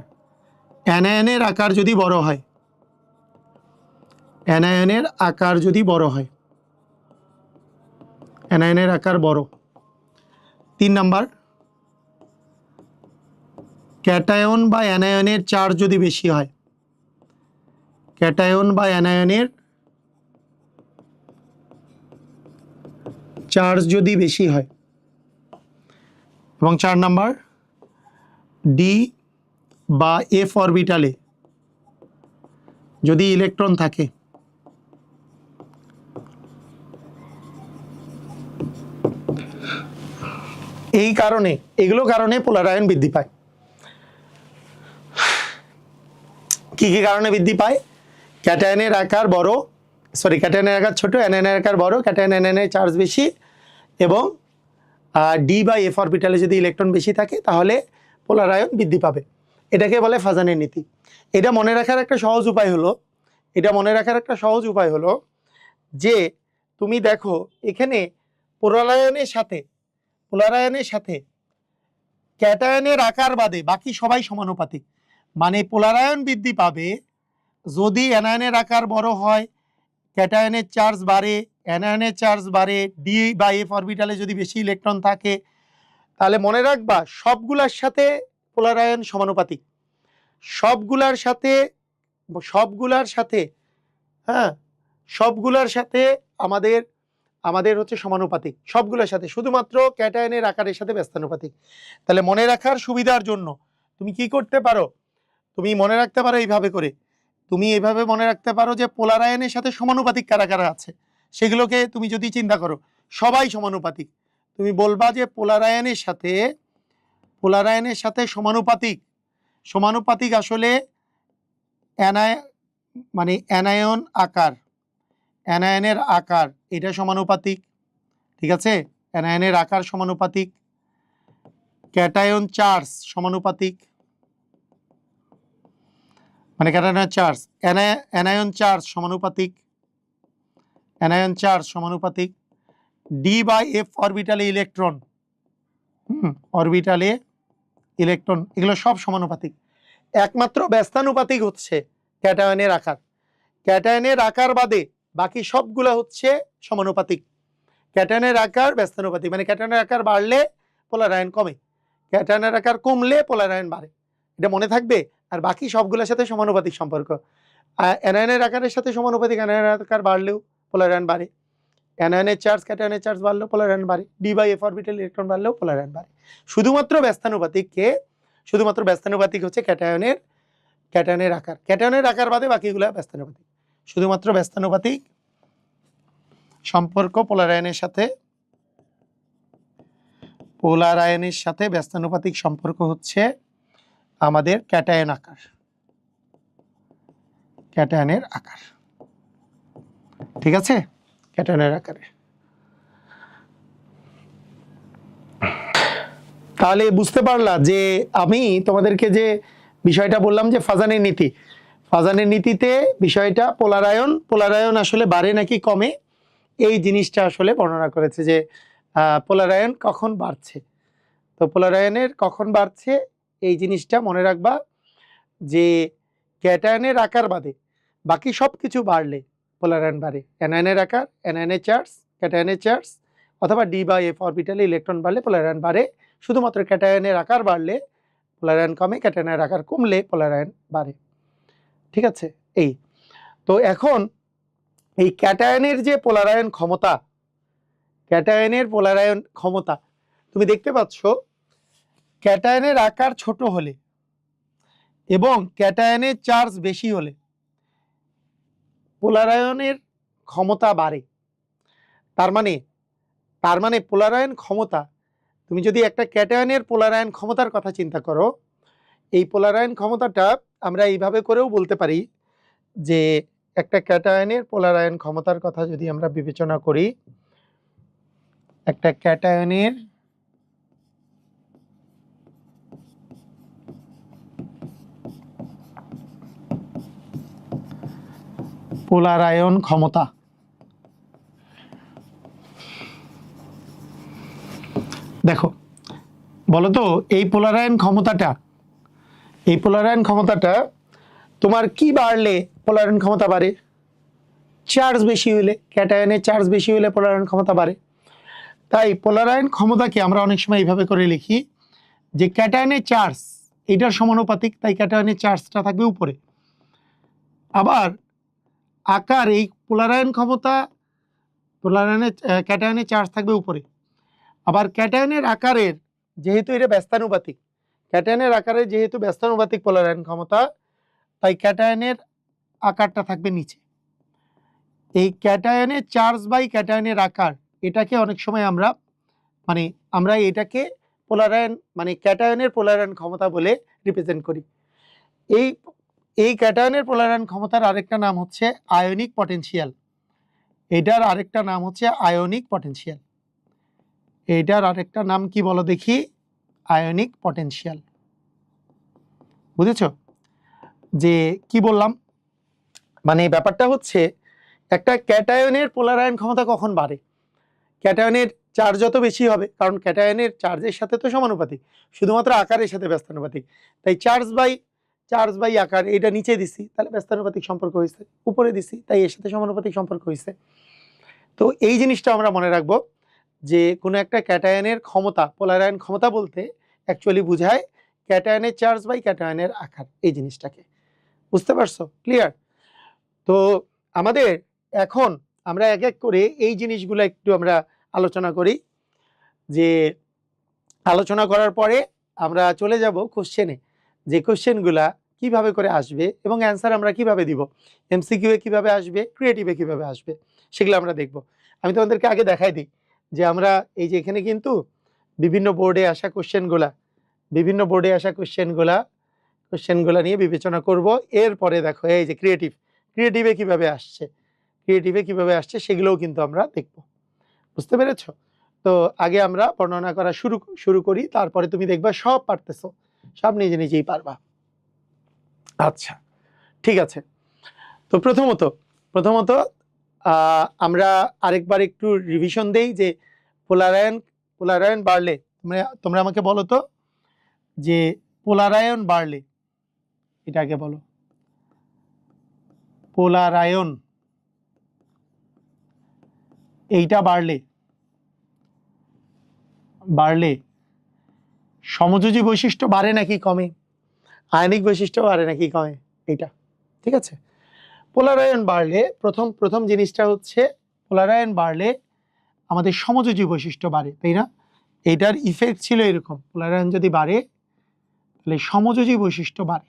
অ্যানায়নের আকার যদি বড় হয়। অ্যানায়নের আকার বড়। 3 নাম্বার, ক্যাটায়ন বা অ্যানায়নের চার্জ যদি বেশি হয়। ক্যাটায়ন বা অ্যানায়নের চার্জ যদি বেশি হয়। এবং 4 নাম্বার, ডি বা এফ অরবিটালে যদি ইলেকট্রন থাকে। এগুলো কারণে পোলারায়ন বৃদ্ধি পায়। কি কারণে বৃদ্ধি পায়? ক্যাটায়নের আকার ছোট, অ্যানায়নের আকার বড়, ক্যাটায়ন অ্যানায়নের চার্জ বেশি, এবং ডি বা এফ অরবিটালে যদি ইলেকট্রন বেশি থাকে, তাহলে পোলারায়ন বৃদ্ধি পাবে। এটাকে বলে ফাজানের নীতি। এটা মনে রাখার একটা সহজ উপায় হলো যে তুমি দেখো এখানে পোলারায়নের সাথে ক্যাটায়নের আকার বাদে বাকি সবাই সমানুপাতিক। মানে পোলারায়ন বৃদ্ধি পাবে যদি অ্যানায়নের আকার বড় হয়, ক্যাটায়নের চার্জ বাড়ে, অ্যানায়নের চার্জ বাড়ে, ডি বা এফ অরবিটালে যদি বেশি ইলেকট্রন থাকে। তাহলে মনে রাখবা সবগুলার সাথে পোলারায়ন সমানুপাতিক, সবগুলার সাথে আমাদের হচ্ছে সমানুপাতিক, সবগুলোর সাথে, শুধুমাত্র ক্যাটায়নের আকারের সাথে ব্যস্তানুপাতিক। তাহলে মনে রাখার সুবিধার জন্য তুমি কি করতে পারো, তুমি মনে রাখতে পারো এইভাবে মনে রাখতে পারো যে পোলারায়নের সাথে সমানুপাতিক কারা কারা আছে, সেগুলোকে তুমি যদি চিন্তা করো সবাই সমানুপাতিক, তুমি বলবা যে পোলারায়নের সাথে সমানুপাতিক আসলে অ্যানায়নের আকার এটা সমানুপাতিক, ঠিক আছে, অ্যানায়নের আকার সমানুপাতিক, ক্যাটায়ন চার্জ সমানুপাতিক, মানে ক্যাটায়নের চার্জ অ্যানায়ন চার্জ সমানুপাতিক, ডি বাই এফ অরবিটালে ইলেকট্রন, এগুলো সব সমানুপাতিক। একমাত্র ব্যস্তানুপাতিক হচ্ছে ক্যাটায়নের আকার বাদে বাকি সবগুলো হচ্ছে সমানুপাতিক। ক্যাটায়নের আকার ব্যস্তানুপাতিক, মানে ক্যাটায়নের আকার বাড়লে পোলারায়ন কমে, ক্যাটায়নের আকার কমলে পোলারায়ন বাড়ে, এটা মনে থাকবে। আর বাকি সবগুলোর সাথে সমানুপাতিক সম্পর্ক। অ্যানায়নের আকারের সাথে সমানুপাতিক, অ্যানায়নের আকার বাড়লেও পোলারায়ন বাড়ে, অ্যানায়নের চার্জ ক্যাটায়নের চার্জ বাড়লেও পোলারায়ন বাড়ে, d by f orbital electron বাড়লেও পোলারায়ন বাড়ে। শুধুমাত্র ব্যস্তানুপাতিক হচ্ছে ক্যাটায়নের আকার বাদে বাকিগুলো ব্যস্তানুপাতিক। শুধুমাত্র ব্যস্তানুপাতিক সম্পর্ক পোলারায়নের সাথে ব্যস্তানুপাতিক সম্পর্ক হচ্ছে আমাদের ক্যাটায়নের আকার, ঠিক আছে, ক্যাটায়নের আকারে। তাহলে বুঝতে পারলা যে আমি তোমাদেরকে যে বিষয়টা বললাম যে ফাজানের নীতিতে বিষয়টা পোলারায়ন আসলে বাড়ে নাকি কমে, এই জিনিসটা আসলে বর্ণনা করেছে যে পোলারায়ন কখন বাড়ছে। তো পোলারায়নের কখন বাড়ছে এই জিনিসটা মনে রাখবা যে ক্যাটায়নের আকার বাদে বাকি সব কিছু বাড়লে পোলারায়ন বাড়ে, অ্যানায়নের আকার, অ্যানায়নের চার্জ, ক্যাটায়নের চার্জ, অথবা ডি বা এফ অরবিটালে ইলেকট্রন বাড়লে পোলারায়ন বাড়ে। শুধুমাত্র ক্যাটায়নের আকার বাড়লে পোলারায়ন কমে, ক্যাটায়নের আকার কমলে পোলারায়ন বাড়ে, ঠিক আছে। এই তো এখন এই ক্যাটায়নের পোলারায়ন ক্ষমতা তুমি দেখতে পাচ্ছ, ক্যাটায়নের আকার ছোট হলে এবং ক্যাটায়নের চার্জ বেশি হলে পোলারায়নের ক্ষমতা বাড়ে। তার মানে পোলারায়ন ক্ষমতা, তুমি যদি একটা ক্যাটায়নের পোলারায়ন ক্ষমতার কথা চিন্তা করো, এই পোলারায়ন ক্ষমতাটা আমরা এইভাবে করেও বলতে পারি যে একটা ক্যাটায়নের পোলারায়ন ক্ষমতার কথা যদি আমরা বিবেচনা করি, একটা ক্যাটায়নের পোলারায়ন ক্ষমতা, দেখো বলতো এই পোলারায়ন ক্ষমতাটা তোমার কি বাড়লে পোলারায়ন ক্ষমতা বাড়ে? চার্জ বেশি হলে, ক্যাটায়নের চার্জ বেশি হলে পোলারায়ন ক্ষমতা বাড়ে। তাই পোলারায়ন ক্ষমতাকে আমরা অনেক সময় এইভাবে করে লিখি যে ক্যাটায়নের চার্জ এটার সমানুপাতিক, তাই ক্যাটায়নের চার্জটা থাকবে উপরে। আবার আকার, এই ক্যাটায়নের চার্জ থাকবে উপরে। আবার ক্যাটায়নের আকারের যেহেতু ব্যস্তানুপাতিক পোলারায়ন ক্ষমতা, তাই ক্যাটায়নের আকারটা থাকবে নিচে। এই ক্যাটায়নের চার্জ বাই ক্যাটায়নের আকার, এটাকে অনেক সময় আমরা এটাকে ক্যাটায়নের পোলারায়ন ক্ষমতা বলে রিপ্রেজেন্ট করি। এই ক্যাটায়নের পোলারায়ন ক্ষমতার আরেকটা নাম হচ্ছে আয়নিক পটেনশিয়াল। এটার আরেকটা নাম হচ্ছে আয়নিক পটেনশিয়াল। এটার আরেকটা নাম কি বলো দেখি? Ionic potential. বুঝেছো যে কি বললাম? মানে ব্যাপারটা হচ্ছে একটা ক্যাটায়নের পোলারায়ন ক্ষমতা কখন বাড়ে? ক্যাটায়নের চার্জ যত বেশি হবে, কারণ ক্যাটায়নের চার্জের সাথে তো সমানুপাতিক, শুধুমাত্র আকারের সাথে ব্যস্তানুপাতিক, তাই চার্জ বাই আকার, এটা নিচে দিছি তাহলে ব্যস্তানুপাতিক সম্পর্ক হয়েছে, উপরে দিছি তাই এর সাথে সমানুপাতিক সম্পর্ক হয়েছে। তো এই জিনিসটা আমরা মনে রাখবো যে কোনো একটা ক্যাটায়নের ক্ষমতা, পোলারায়ন ক্ষমতা বলতে অ্যাকচুয়ালি বোঝায় ক্যাটায়নের চার্জ বাই ক্যাটায়নের আকার, এই জিনিসটাকে। বুঝতে পারছো? ক্লিয়ার? তো আমাদের এখন আমরা এক এক করে এই জিনিসগুলো একটু আমরা আলোচনা করি, যে আলোচনা করার পরে আমরা চলে যাব কোশ্চেনে, যে কোশ্চেনগুলা কিভাবে করে আসবে এবং অ্যান্সার আমরা কিভাবে দিব, এমসিকিউ এ কিভাবে আসবে, ক্রিয়েটিভে কিভাবে আসবে, সেগুলো আমরা দেখব। আমি তোমাদেরকে আগে দেখাই দিই যে আমরা এই যে এখানে কিন্তু বিভিন্ন বোর্ডে আসা কোশ্চেনগুলা নিয়ে বিবেচনা করব। এরপরে দেখো এই যে ক্রিয়েটিভে কিভাবে আসছে সেগুলোও কিন্তু আমরা দেখব। বুঝতে পেরেছো? তো আগে আমরা বর্ণনা করা শুরু করি, তারপরে তুমি দেখবা সব পারতেছো, সব নিজে নিজেই পারবা। আচ্ছা, ঠিক আছে। তো প্রথমত আমরা আরেকবার একটু রিভিশন দেই যে পোলারায়ন বাড়লে, তোমরা আমাকে বলো তো যে পোলারায়ন বাড়লে, এটা আগে বলো, পোলারায়ন এইটা বাড়লে সমযোজী বৈশিষ্ট্য বাড়ে নাকি কমে, আয়নিক বৈশিষ্ট্য বাড়ে নাকি কমে, এইটা ঠিক আছে। পোলারায়ন বাড়লে প্রথম জিনিসটা হচ্ছে, পোলারায়ন বাড়লে আমাদের সমযোজী বৈশিষ্ট্য বাড়ে, তাই না? এইটার ইফেক্ট ছিল এরকম, পোলারায়ন যদি বাড়ে তাহলে সমযোজী বৈশিষ্ট্য বাড়ে।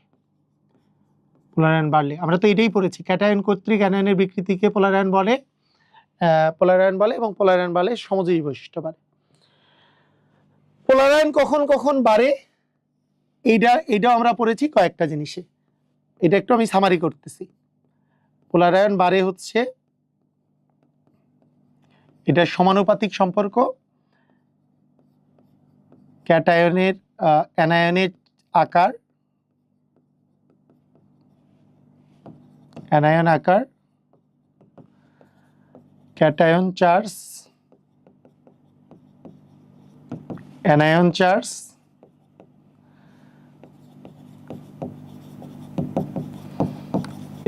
পোলারায়ন বাড়লে আমরা তো এটাই পড়েছি, ক্যাটায়ন কর্তৃক অ্যানায়নের বিকৃতিকে পোলারায়ন বলে এবং পোলারায়ন বাড়লে সমযোজী বৈশিষ্ট্য বাড়ে। পোলারায়ন কখন বাড়ে এইটাও আমরা পড়েছি কয়েকটা জিনিসে, এটা একটু আমি সামারি করতেছি। পোলারায়ন বাড়ে হচ্ছে এটা সমানুপাতিক সম্পর্ক ক্যাটায়নের অ্যানায়নের আকার, অ্যানায়ন আকার, ক্যাটায়ন চার্জ, অ্যানায়ন চার্জ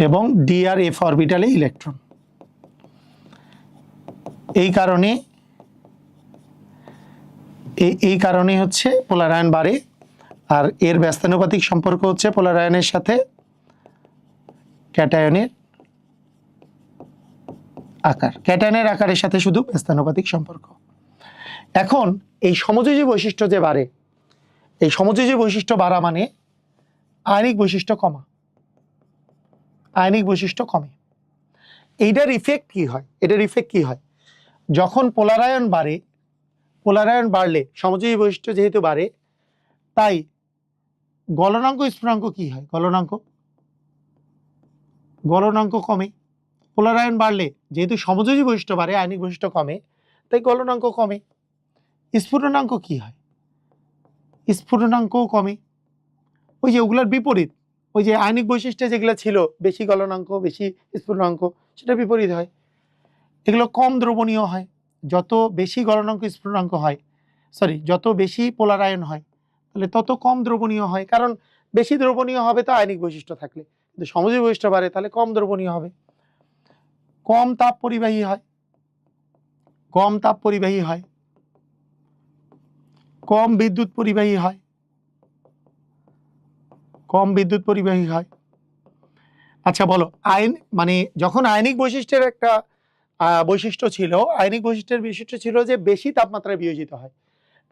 এবং ডি আর এফ অরবিটালে ইলেকট্রন। এই কারণে হচ্ছে পোলারায়ন বাড়ে, আর এর ব্যস্তানুপাতিক সম্পর্ক হচ্ছে পোলারায়নের সাথে ক্যাটায়নের আকার, ক্যাটায়নের আকারের সাথে শুধু ব্যস্তানুপাতিক সম্পর্ক। এখন এই সমযোজী বৈশিষ্ট্য যে বাড়ে, এই সমযোজী বৈশিষ্ট্য বাড়া মানে আয়নিক বৈশিষ্ট্য কমে। এইটার ইফেক্ট কি হয়? যখন পোলারায়ন বাড়লে সমযোজী বৈশিষ্ট্য যেহেতু বাড়ে, তাই গলনাঙ্ক স্ফুটনাঙ্ক কি হয়? গলনাঙ্ক কমে। পোলারায়ন বাড়লে যেহেতু সমযোজী বৈশিষ্ট্য বাড়ে, আয়নিক বৈশিষ্ট্য কমে, তাই গলনাঙ্ক কমে। স্ফুটনাঙ্ক কি হয়? স্ফুটনাঙ্কও কমে। ওই যে ওগুলোর বিপরীত, ওই যে আয়নিক বৈশিষ্ট্যে যেগুলো ছিল বেশি গলনাঙ্ক বেশি স্ফুটনাঙ্ক, সেটা বিপরীত হয়। এগুলো কম দ্রবণীয় হয়। যত বেশি গলনাঙ্ক স্ফুটনাঙ্ক হয়, যত বেশি পোলারায়ন হয় তাহলে তত কম দ্রবণীয় হয়, কারণ বেশি দ্রবণীয় হবে তো আয়নিক বৈশিষ্ট্য থাকলে, কিন্তু সমযোজী বৈশিষ্ট্য বাড়ে তাহলে কম দ্রবণীয় হবে। কম তাপ পরিবাহী হয়, কম বিদ্যুৎ পরিবাহী হয়। আচ্ছা বলো, মানে যখন আয়নিক বৈশিষ্ট্যের একটা বৈশিষ্ট্য ছিল যে বেশি তাপমাত্রায় বিয়োজিত হয়,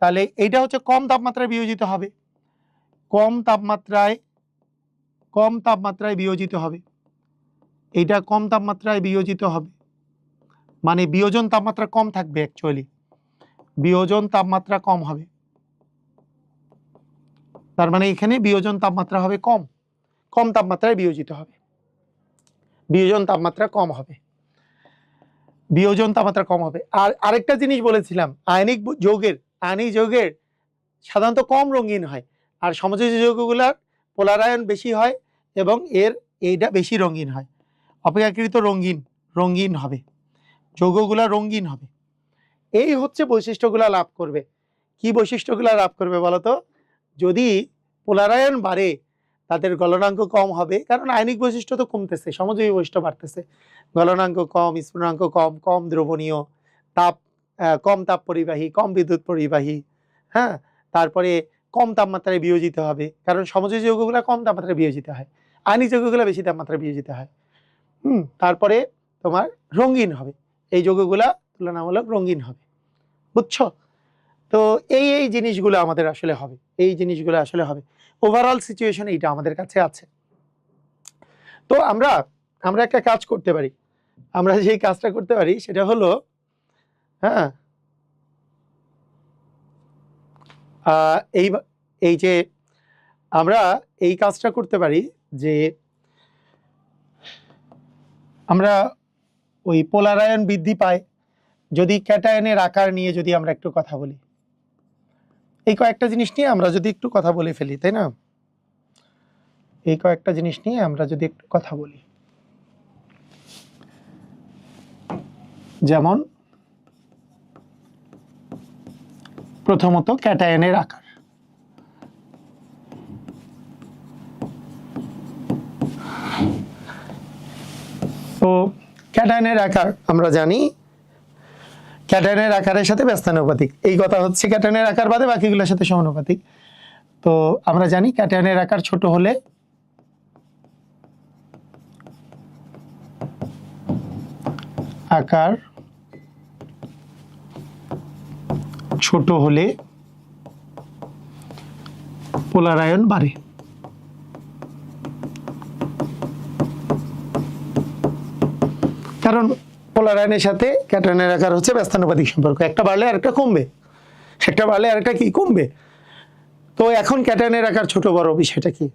তাহলে এইটা হচ্ছে কম তাপমাত্রায় বিয়োজিত হবে, এইটা কম তাপমাত্রায় বিয়োজিত হবে, মানে বিয়োজন তাপমাত্রা কম থাকবে, অ্যাকচুয়ালি বিয়োজন তাপমাত্রা কম হবে, তার মানে এখানে বিয়োজন তাপমাত্রা হবে কম তাপমাত্রায় বিয়োজিত হবে, বিয়োজন তাপমাত্রা কম হবে। আর আরেকটা জিনিস বলেছিলাম, আয়নিক যৌগের সাধারণত কম রঙিন হয়, আর সমযোজী যৌগগুলার পোলারায়ন বেশি হয় এবং এইটা বেশি রঙিন হয়, অপেক্ষাকৃত রঙিন হবে, যৌগগুলা রঙিন হবে। এই হচ্ছে বৈশিষ্ট্যগুলা লাভ করবে। কি বৈশিষ্ট্যগুলা লাভ করবে বলতো? যদি পোলারায়ন বাড়ে তাদের গলনাঙ্ক কম হবে, কারণ আয়নিক বৈশিষ্ট্য তো কমতেছে, সমযোজী বৈশিষ্ট্য বাড়তেছে, গলনাঙ্ক কম, স্ফুটনাঙ্ক কম, কম দ্রবণীয়, কম তাপ পরিবাহী, কম বিদ্যুৎ পরিবাহী, হ্যাঁ, তারপরে কম তাপমাত্রায় বিয়োজিত হবে, কারণ সমযোজী যৌগগুলো কম তাপমাত্রায় বিয়োজিত হয়, আয়নিক যৌগগুলো বেশি তাপমাত্রায় বিয়োজিত হয়। তারপরে তোমার রঙিন হবে, এই যৌগগুলা তুলনামূলক রঙিন হবে, বুঝছো? তো এই জিনিসগুলো আমাদের আসলে হবে, এই জিনিসগুলো আসলে হবে। ওভারঅল সিচুয়েশন এইটা আমাদের কাছে আছে। তো আমরা একটা কাজ করতে পারি, আমরা যে কাজটা করতে পারি সেটা হলো, হ্যাঁ, এই যে আমরা এই কাজটা করতে পারি যে আমরা ওই পোলারায়ন বৃদ্ধি পায় যদি ক্যাটায়নের আকার নিয়ে যদি আমরা একটু কথা বলি, এই কয়েকটা জিনিস নিয়ে আমরা যদি একটু কথা বলে ফেলি, তাই না? এই কয়েকটা জিনিস নিয়ে আমরা যদি একটু কথা বলি, যেমন প্রথমত ক্যাটায়নের আকার। তো ক্যাটায়নের আকার আমরা জানি ক্যাটায়নের আকারের সাথে ব্যস্তানুপাতিক, এই কথা হচ্ছে ক্যাটায়নের আকার বাদে বাকিগুলোর সাথে সমানুপাতিক। তো আমরা জানি ক্যাটায়নের আকার ছোট হলে পোলারায়ন বাড়ে। কারণ পোলারায়নের সাথে ক্যাটায়নের আকার হচ্ছে ব্যস্তানুপাতিক সম্পর্ক, একটা বাড়লে আরেকটা কমবে, একটা বাড়লে আরেকটা কি কমবে। তো এখন ক্যাটায়নের আকার ছোট বড় বিষয়টা কি?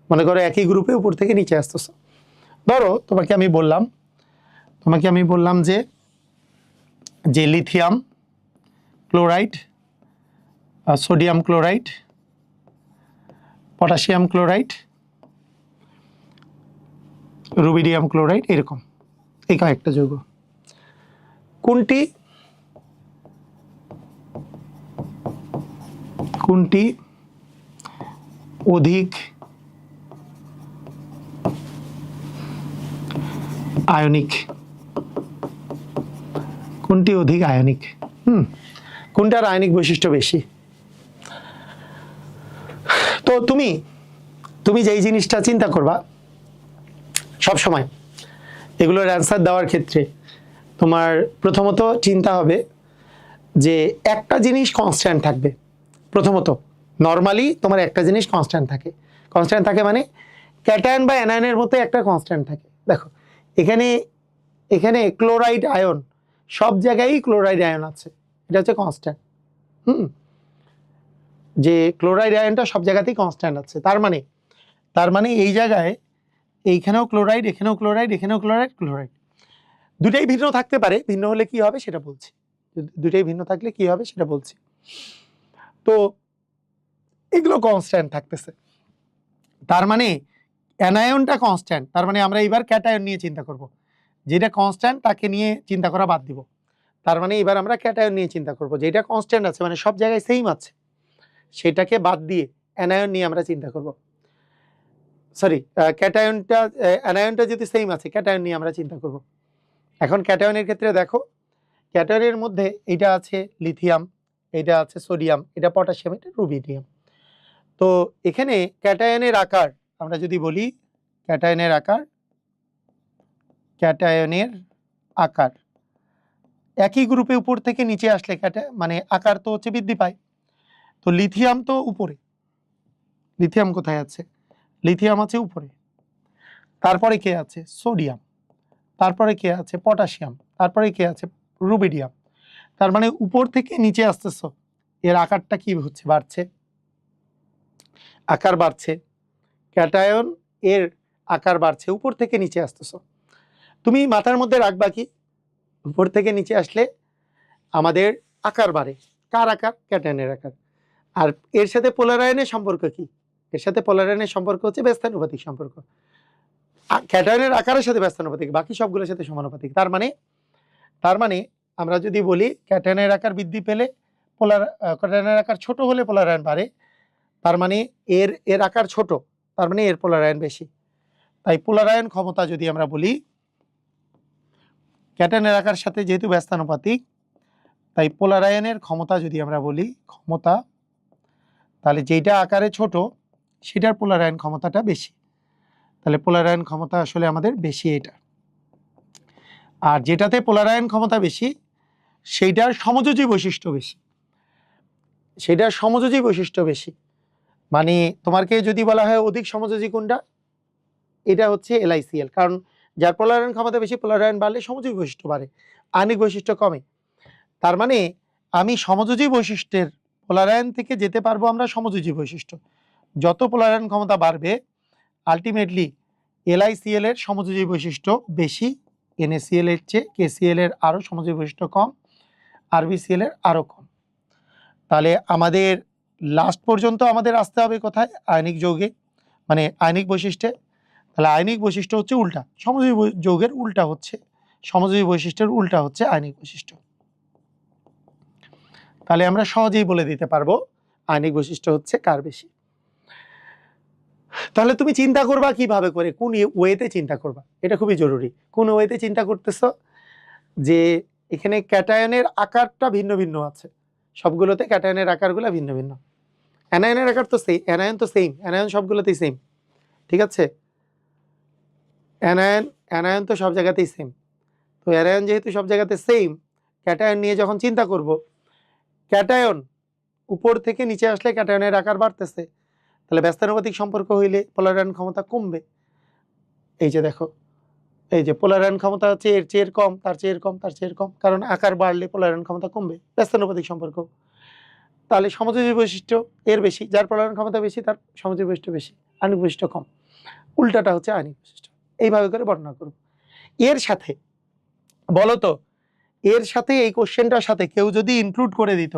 মনে করো একই গ্রুপে উপর থেকে নিচে আসতেছে, ধরো তোমাকে আমি বললাম যে lithium chloride, sodium chloride, potassium chloride, rubidium chloride, এরকম এই কয়েকটা যৌগ, কোনটি অধিক আয়নিক, কোনটার আয়নিক বৈশিষ্ট্য বেশি? তো তুমি যেই জিনিসটা চিন্তা করবা সব সময় এগুলোর অ্যান্সার দেওয়ার ক্ষেত্রে, তোমার প্রথমত চিন্তা হবে যে একটা জিনিস কনস্ট্যান্ট থাকবে। প্রথমত নর্মালি তোমার একটা জিনিস কনস্ট্যান্ট থাকে মানে ক্যাটায়ন বা অ্যানায়নের মতো একটা কনস্ট্যান্ট থাকে। দেখো এখানে ক্লোরাইড আয়ন, সব জায়গায়ই ক্লোরাইড আয়ন আছে, এটা হচ্ছে কনস্ট্যান্ট। যে ক্লোরাইড আয়নটা সব জায়গাতেই কনস্ট্যান্ট আছে, তার মানে এই জায়গায় এইখানেও ক্লোরাইড, এখানেও ক্লোরাইড, এখানেও ক্লোরাইড, দুটাই ভিন্ন থাকতে পারে, ভিন্ন হলে কি হবে সেটা বলছি, দুটাই ভিন্ন থাকলে কি হবে সেটা বলছি। তো এগুলো কনস্ট্যান্ট থাকতেছে, তার মানে অ্যানায়নটা কনস্ট্যান্ট, তার মানে আমরা এবার ক্যাটায়ন নিয়ে চিন্তা করব, যেটা কনস্ট্যান্ট তাকে নিয়ে চিন্তা করা বাদ দিব। তার মানে এবার আমরা ক্যাটায়ন নিয়ে চিন্তা করব, যেটা কনস্ট্যান্ট আছে মানে সব জায়গায় সেম আছে, সেটাকে বাদ দিয়ে অ্যানায়ন নিয়ে আমরা চিন্তা করব। সরি, অ্যানায়নটা যদি সেম আছে, ক্যাটায়ন নিয়ে আমরা চিন্তা করব। এখন ক্যাটায়নের ক্ষেত্রে দেখো, ক্যাটায়নের মধ্যে এটা আছে লিথিয়াম, এটা আছে সোডিয়াম, এটা পটাশিয়াম, এটা রুবিডিয়াম। তো এখানে ক্যাটায়নের আকার আমরা যদি বলি, ক্যাটায়নের আকার একই গ্রুপে উপর থেকে নিচে আসলে মানে আকার তো হচ্ছে বৃদ্ধি পায়। তো লিথিয়াম তো উপরে, লিথিয়াম কোথায় আছে? লিথিয়াম আছে উপরে, তারপরে কে আছে? সোডিয়াম, তারপরে কে আছে? পটাশিয়াম, তারপরে কে আছে? রুবিডিয়াম। তার মানে উপর থেকে নিচে আসতেছ, এর আকারটা কি হচ্ছে? বাড়ছে, আকার বাড়ছে, ক্যাটায়ন এর আকার বাড়ছে, উপর থেকে নিচে আসতেছ। তুমি মাথার মধ্যে রাখবা কি, উপর থেকে নিচে আসলে আমাদের আকার বাড়ে, কার আকার? ক্যাটায়নের আকার। আর এর সাথে পোলারায়নের সম্পর্ক কি? এর সাথে পোলার আয়নের সম্পর্ক হচ্ছে ব্যস্তানুপাতিক সম্পর্ক। ক্যাটায়নের আকারের সাথে ব্যস্তানুপাতিক, বাকি সবগুলোর সাথে সমানুপাতিক। তার মানে আমরা যদি বলি ক্যাটায়নের আকার বৃদ্ধি পেলে ক্যাটায়নের আকার ছোট হলে পোলার আয়ন বাড়ে, তার মানে এর আকার ছোট, তার মানে এর পোলার আয়ন বেশি। তাই পোলার আয়ন ক্ষমতা যদি আমরা বলি, ক্যাটায়নের আকার সাথে যেহেতু ব্যস্তানুপাতিক, তাই পোলার আয়নের ক্ষমতা যদি আমরা বলি ক্ষমতা, তাহলে যেটা আকারে ছোট সেটার পোলার আয়ন ক্ষমতাটা বেশি। তাহলে পোলার আয়ন ক্ষমতা আসলে আমাদের বেশি এটা। আর যেটাতে পোলার আয়ন ক্ষমতা বেশি সেইটার সমযোজী বৈশিষ্ট্য বেশি, সেটার সমযোজী বৈশিষ্ট্য বেশি। মানে তোমাকে যদি বলা হয় অধিক সমযোজী কোনটা, এটা হচ্ছে LiCl, কারণ যার পোলার আয়ন ক্ষমতা বেশি পোলার আয়ন বাড়লে সমযোজী বৈশিষ্ট্য বাড়ে, আয়নিক বৈশিষ্ট্য কমে। তার মানে আমি সমযোজী বৈশিষ্ট্যের পোলার আয়ন থেকে যেতে পারবো আমরা সমযোজী বৈশিষ্ট্য। যত পোলার আয়ন ক্ষমতা বাড়বে আলটিমেটলি LiCl এর সমযোজী বৈশিষ্ট্য বেশি NaCl এর চেয়ে, KCl এর আরও সমযোজী বৈশিষ্ট্য কম, RbCl এর আরও কম। তাহলে আমাদের লাস্ট পর্যন্ত আমাদের আসতে হবে কোথায়, আয়নিক যৌগে, মানে আয়নিক বৈশিষ্ট্যে। তাহলে আয়নিক বৈশিষ্ট্য হচ্ছে উল্টা, সমযোজী যৌগের উল্টা হচ্ছে, সমযোজী বৈশিষ্ট্যের উল্টা হচ্ছে আয়নিক বৈশিষ্ট্য। তাহলে আমরা সহজেই বলে দিতে পারবো আয়নিক বৈশিষ্ট্য হচ্ছে কার বেশি। তাহলে তুমি চিন্তা করবা কিভাবে করে, কোন ওয়েতে চিন্তা করবা, এটা খুবই জরুরি। কোন ওয়েতে চিন্তা করতেছ, যে এখানে ক্যাটায়নের আকারটা ভিন্ন ভিন্ন আছে, সবগুলোতে ক্যাটায়নের আকারগুলো ভিন্ন ভিন্ন। অ্যানায়নের আকার তো সেম, অ্যানায়ন তো সেম, অ্যানায়ন সবগুলোতেই সেম, ঠিক আছে? অ্যানায়ন তো সব জায়গাতেই সেম। তো অ্যানায়ন যেহেতু সব জায়গাতে সেম, ক্যাটায়ন নিয়ে যখন চিন্তা করব, ক্যাটায়ন উপর থেকে নিচে আসলে ক্যাটায়নের আকার বাড়তেছে, তাহলে ব্যস্তানুপাতিক সম্পর্ক হইলে পোলার আয়ন ক্ষমতা কমবে। এই যে দেখো, এই যে পোলার আয়ন ক্ষমতা হচ্ছে এর চেয়ে কম, তার চেয়ে কম, তার চেয়ে কম, কারণ আকার বাড়লে পোলার আয়ন ক্ষমতা কমবে, ব্যস্তানুপাতিক সম্পর্ক। তাহলে সমযোজী বৈশিষ্ট্য এর বেশি, যার পোলার আয়ন ক্ষমতা বেশি তার সমযোজী বৈশিষ্ট্য বেশি, আয়নিক বৈশিষ্ট্য কম, উল্টাটা হচ্ছে আয়নিক বৈশিষ্ট্য। এইভাবে করে বর্ণনা করব। এর সাথে বলো তো, এর সাথে এই কোশ্চেনটার সাথে কেউ যদি ইনক্লুড করে দিত,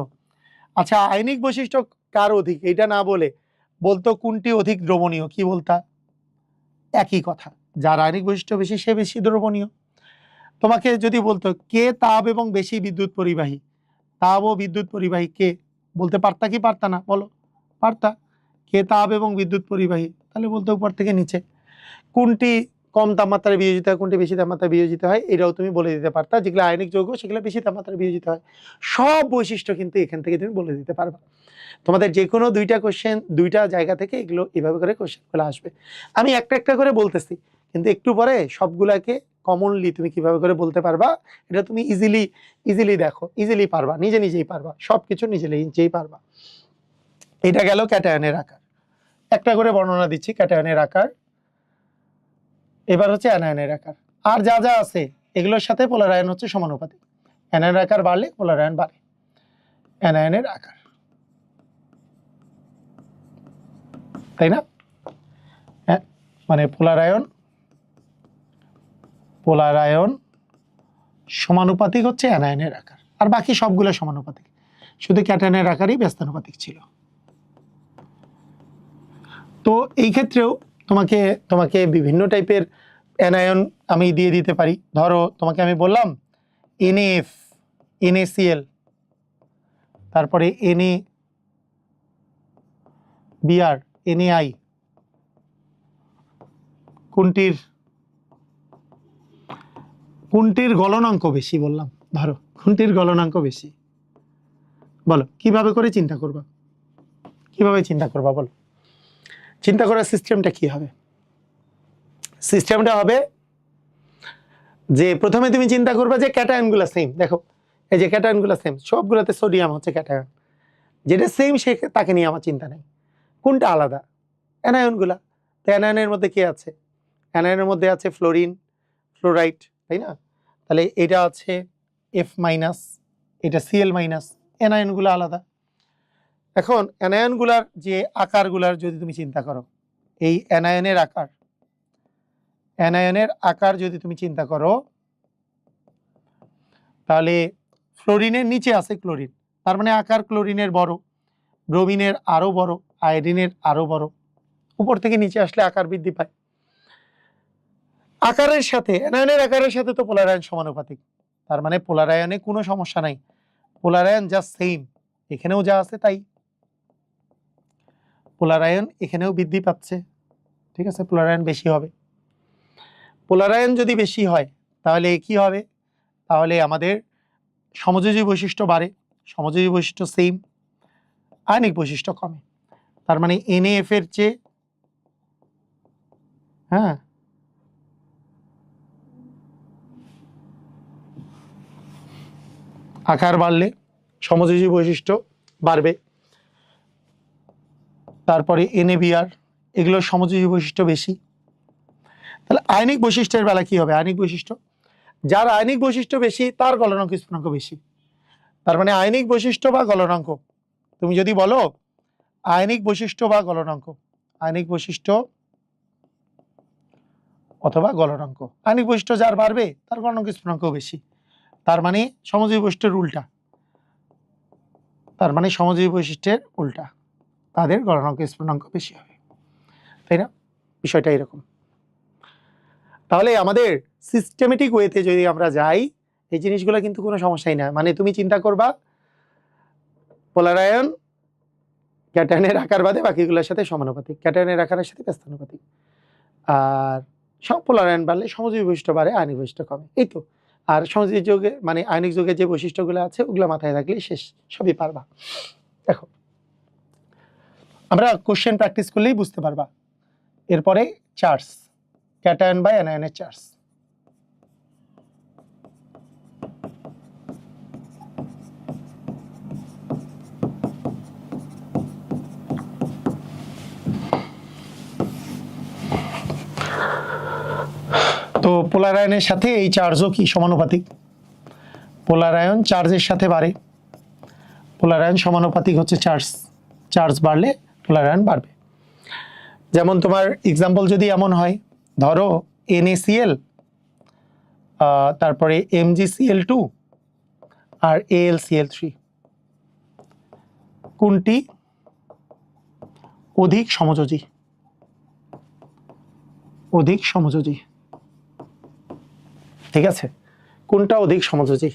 আচ্ছা আয়নিক বৈশিষ্ট্য কার অধিক, এটা না বলে বলতো কোনটি অধিক দ্রবণীয়, কি বলতা? একই কথা, যার আয়নিক বৈশিষ্ট্য বেশি সে বেশি দ্রবণীয়। তোমাকে যদি বলতো কে তাপ এবং বেশি বিদ্যুৎ পরিবাহী, তাপ ও বিদ্যুৎ পরিবাহী কে, বলতে পারতা কি পারতা না, বলো? পারতা। কে তাপ এবং বিদ্যুৎ পরিবাহী, তাহলে বলতে উপর থেকে নিচে। কোনটি কম তাপমাত্রায় বিয়োজিত হয়, কোনটি বেশি তাপমাত্রায় বিয়োজিত হয়, এটাও তুমি বলে দিতে পারতা। যেগুলো আয়নিক যৌগ সেগুলো বেশি তাপমাত্রায় বিয়োজিত হয়, সব বৈশিষ্ট্য কিন্তু এখান থেকে তুমি বলে দিতে পারবা। তোমাদের যে কোনো দুইটা কোশ্চেন দুইটা জায়গা থেকে এগুলো এভাবে করে কোশ্চেনগুলো আসবে। আমি একটা একটা করে বলতেছি, কিন্তু একটু পরে সবগুলাকে কমনলি তুমি কিভাবে করে বলতে পারবা, এটা তুমি ইজিলি দেখো, ইজিলি পারবা, নিজেই পারবা, সবকিছু নিজেই পারবা। এটা গেল ক্যাটায়নের আকার। একটা করে বর্ণনা দিচ্ছি ক্যাটায়নের আকার। এবার হচ্ছে অ্যানায়নের আকার। আর যা যা আছে এগুলোর সাথে পোলার আয়ন হচ্ছে সমানুপাতিক। অ্যানায়নের আকার বাড়লে পোলার আয়ন বাড়ে। অ্যানায়নের আকার, তাই না? মানে পোলার আয়ন সমানুপাতিক হচ্ছে অ্যানায়নের আকার, আর বাকি সবগুলো সমানুপাতিক, শুধু ক্যাটায়নের আকারই ব্যস্তানুপাতিক ছিল। তো এই ক্ষেত্রেও তোমাকে বিভিন্ন টাইপের অ্যানায়ন আমি দিয়ে দিতে পারি। ধরো তোমাকে আমি বললাম NaF, NaCl, তারপরে NaBr, NaI, কোনটির গলনাঙ্ক বেশি বললাম, ধরো কোনটির গলনাঙ্ক বেশি, বলো কিভাবে করে চিন্তা করবা, কিভাবে চিন্তা করবা বলো? চিন্তা করার সিস্টেমটা কি হবে? সিস্টেমটা হবে যে প্রথমে তুমি চিন্তা করবে যে ক্যাটায়নগুলো সেম। দেখো এই যে ক্যাটায়নগুলো সেম, সবগুলোতে সোডিয়াম হচ্ছে ক্যাটায়ন, যেটা সেম সে তাকে নিয়ে আমার চিন্তা নেই। কোনটা আলাদা? অ্যানায়নগুলা। তো অ্যানায়নের মধ্যে কি আছে? অ্যানায়নের মধ্যে আছে ফ্লোরিন, ফ্লোরাইড, তাই না? তাহলে এটা আছে F-, এটা Cl-, অ্যানায়নগুলো আলাদা। এখন অ্যানায়নগুলার যে আকারগুলার যদি তুমি চিন্তা করো, এই অ্যানায়নের আকার যদি তুমি চিন্তা করো, তাহলে ফ্লোরিনের নিচে আছে ক্লোরিন, তার মানে আকার ক্লোরিনের বড়, ব্রোমিনের আরো বড়, আয়োডিনের আরো বড়, উপর থেকে নিচে আসলে আকার বৃদ্ধি পায়। আকারের সাথে অ্যানায়নের আকারের সাথে তো পোলার আয়ন সমানুপাতিক, তার মানে পোলার আয়নে কোনো সমস্যা নাই, পোলার আয়ন জাস্ট সেম, এখানেও যা আছে তাই, পোলার আয়ন এখানেও বৃদ্ধি পাচ্ছে, ঠিক আছে, পোলার আয়ন বেশি হবে। পোলার আয়ন যদি বেশি হয় তাহলে কি হবে, তাহলে আমাদের সমযোজী বৈশিষ্ট্য বাড়ে, সমযোজী বৈশিষ্ট্য সেম, আয়নিক বৈশিষ্ট্য কমে। তার মানে NaF এর চেয়ে হ্যাঁ আকার বাড়লে সমযোজী বৈশিষ্ট্য বাড়বে। তারপরে NaBr, এগুলোর সমযোজী বৈশিষ্ট্য বেশি। তাহলে আয়নিক বৈশিষ্ট্যের বেলা কি হবে, আয়নিক বৈশিষ্ট্য, যার আয়নিক বৈশিষ্ট্য বেশি তার গলনাঙ্ক স্ফুটনাঙ্ক বেশি। তার মানে আয়নিক বৈশিষ্ট্য বা গলনাঙ্ক, তুমি যদি বলো আয়নিক বৈশিষ্ট্য বা গলনাঙ্ক, আয়নিক বৈশিষ্ট্য অথবা গলনাঙ্ক, আয়নিক বৈশিষ্ট্য যার বাড়বে তার গলনাঙ্ক স্ফুটনাঙ্ক বেশি। তার মানে সমযোজী বৈশিষ্ট্যের উল্টা, তার মানে সমযোজী বৈশিষ্ট্যের উল্টা, তাদের গলনাঙ্ক স্ফুটনাঙ্ক বেশি হবে, তাই না? বিষয়টা এরকম। তাহলে আমাদের সিস্টেমেটিক ওয়েতে যদি আমরা যাই, এই জিনিসগুলো কিন্তু কোনো সমস্যাই না। মানে তুমি চিন্তা করবা পোলার আয়ন ক্যাটায়নের আকার বাদে বাকিগুলোর সাথে সমানুপাতিক, ক্যাটায়নের আকারের সাথে ব্যস্তানুপাতিক, আর সব পোলার আয়ন বাড়লে সমযোজী বৈশিষ্ট্য বাড়ে, আয়নিক বৈশিষ্ট্য কমে, এই তো। আর সমযোজী যৌগে মানে আয়নিক যৌগের যে বৈশিষ্ট্যগুলো আছে ওগুলো মাথায় রাখলেই শেষ, সবই পারবা। দেখো আমরা কোশ্চেন প্র্যাকটিস করলেই বুঝতে পারবা। এরপরে চার্জ, ক্যাটায়ন বা অ্যানায়নের চার্জ। তো পোলার আয়নের সাথে এই চার্জও কি সমানুপাতিক, পোলার আয়ন চার্জের সাথে বাড়ে, পোলার আয়ন সমানুপাতিক হচ্ছে চার্জ, চার্জ বাড়লে পোলার আয়ন বাড়বে। যেমন তোমার এক্সাম্পল যদি এমন হয়, ধরো NaCl, তারপরে MgCl2 আর AlCl3, কোনটি অধিক সমযোজী, অধিক সমযোজী, ঠিক আছে, কোনটা অধিক সমযোজী?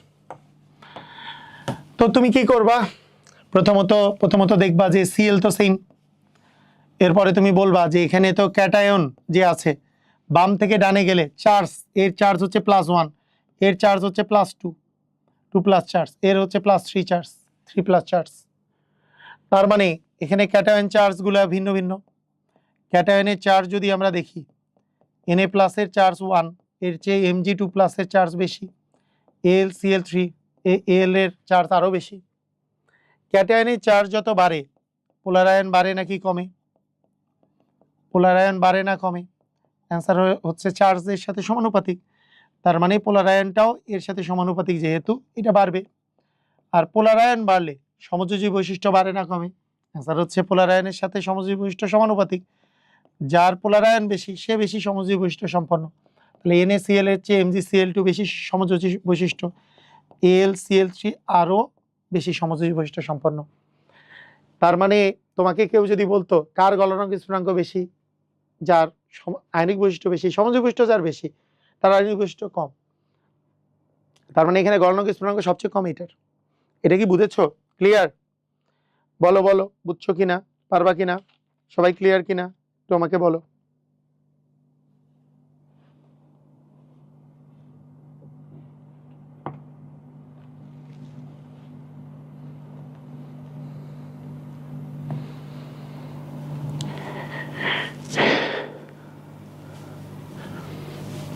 তো তুমি কি করবা, প্রথমত দেখবা যে Cl তো সেম, এরপরে তুমি বলবা যে এখানে তো ক্যাটায়ন যে আছে বাম থেকে ডানে গেলে চার্জ, এর চার্জ হচ্ছে +1, এর চার্জ হচ্ছে +2, 2+ চার্জ, এর হচ্ছে +3 চার্জ, 3+ চার্জ। তার মানে এখানে ক্যাটায়ন চার্জগুলো ভিন্ন ভিন্ন। ক্যাটায়নের চার্জ যদি আমরা দেখি, Na+ এর চার্জ 1, এর চেয়ে Mg2+ এর চার্জ বেশি, AlCl3 Al এর চার্জ আরও বেশি। ক্যাটায়নের চার্জ যত বাড়ে পোলার আয়ন বাড়ে নাকি কমে, পোলার আয়ন বাড়ে না কমে? অ্যান্সার হচ্ছে চার্জের সাথে সমানুপাতিক, তার মানে পোলার আয়নটাও এর সাথে সমানুপাতিক, যেহেতু এটা বাড়বে। আর পোলার আয়ন বাড়লে সমযোজী বৈশিষ্ট্য বাড়ে না কমে? অ্যান্সার হচ্ছে পোলার আয়নের সাথে সমযোজী বৈশিষ্ট্য সমানুপাতিক, যার পোলার আয়ন বেশি সে বেশি সমযোজী বৈশিষ্ট্য সম্পন্ন। তাহলে NaCl এর চেয়ে MgCl2 বেশি সমযোজী বৈশিষ্ট্য, AlCl3 আরও বেশি সমযোজী বৈশিষ্ট্য সম্পন্ন। তার মানে তোমাকে কেউ যদি বলতো কার গলনাঙ্ক স্ফুটনাঙ্ক বেশি, যার আয়নিক বৈশিষ্ট্য বেশি, সমযোজী বৈশিষ্ট্য যার বেশি তার আয়নিক বৈশিষ্ট্য কম, তার মানে এখানে গলনাঙ্ক স্ফুটনাঙ্ক সবচেয়ে কম এটার। এটা কি বুঝেছো? ক্লিয়ার? বলো বলো, বুঝছো কিনা, পারবা কিনা, সবাই ক্লিয়ার কিনা তো আমাকে বলো।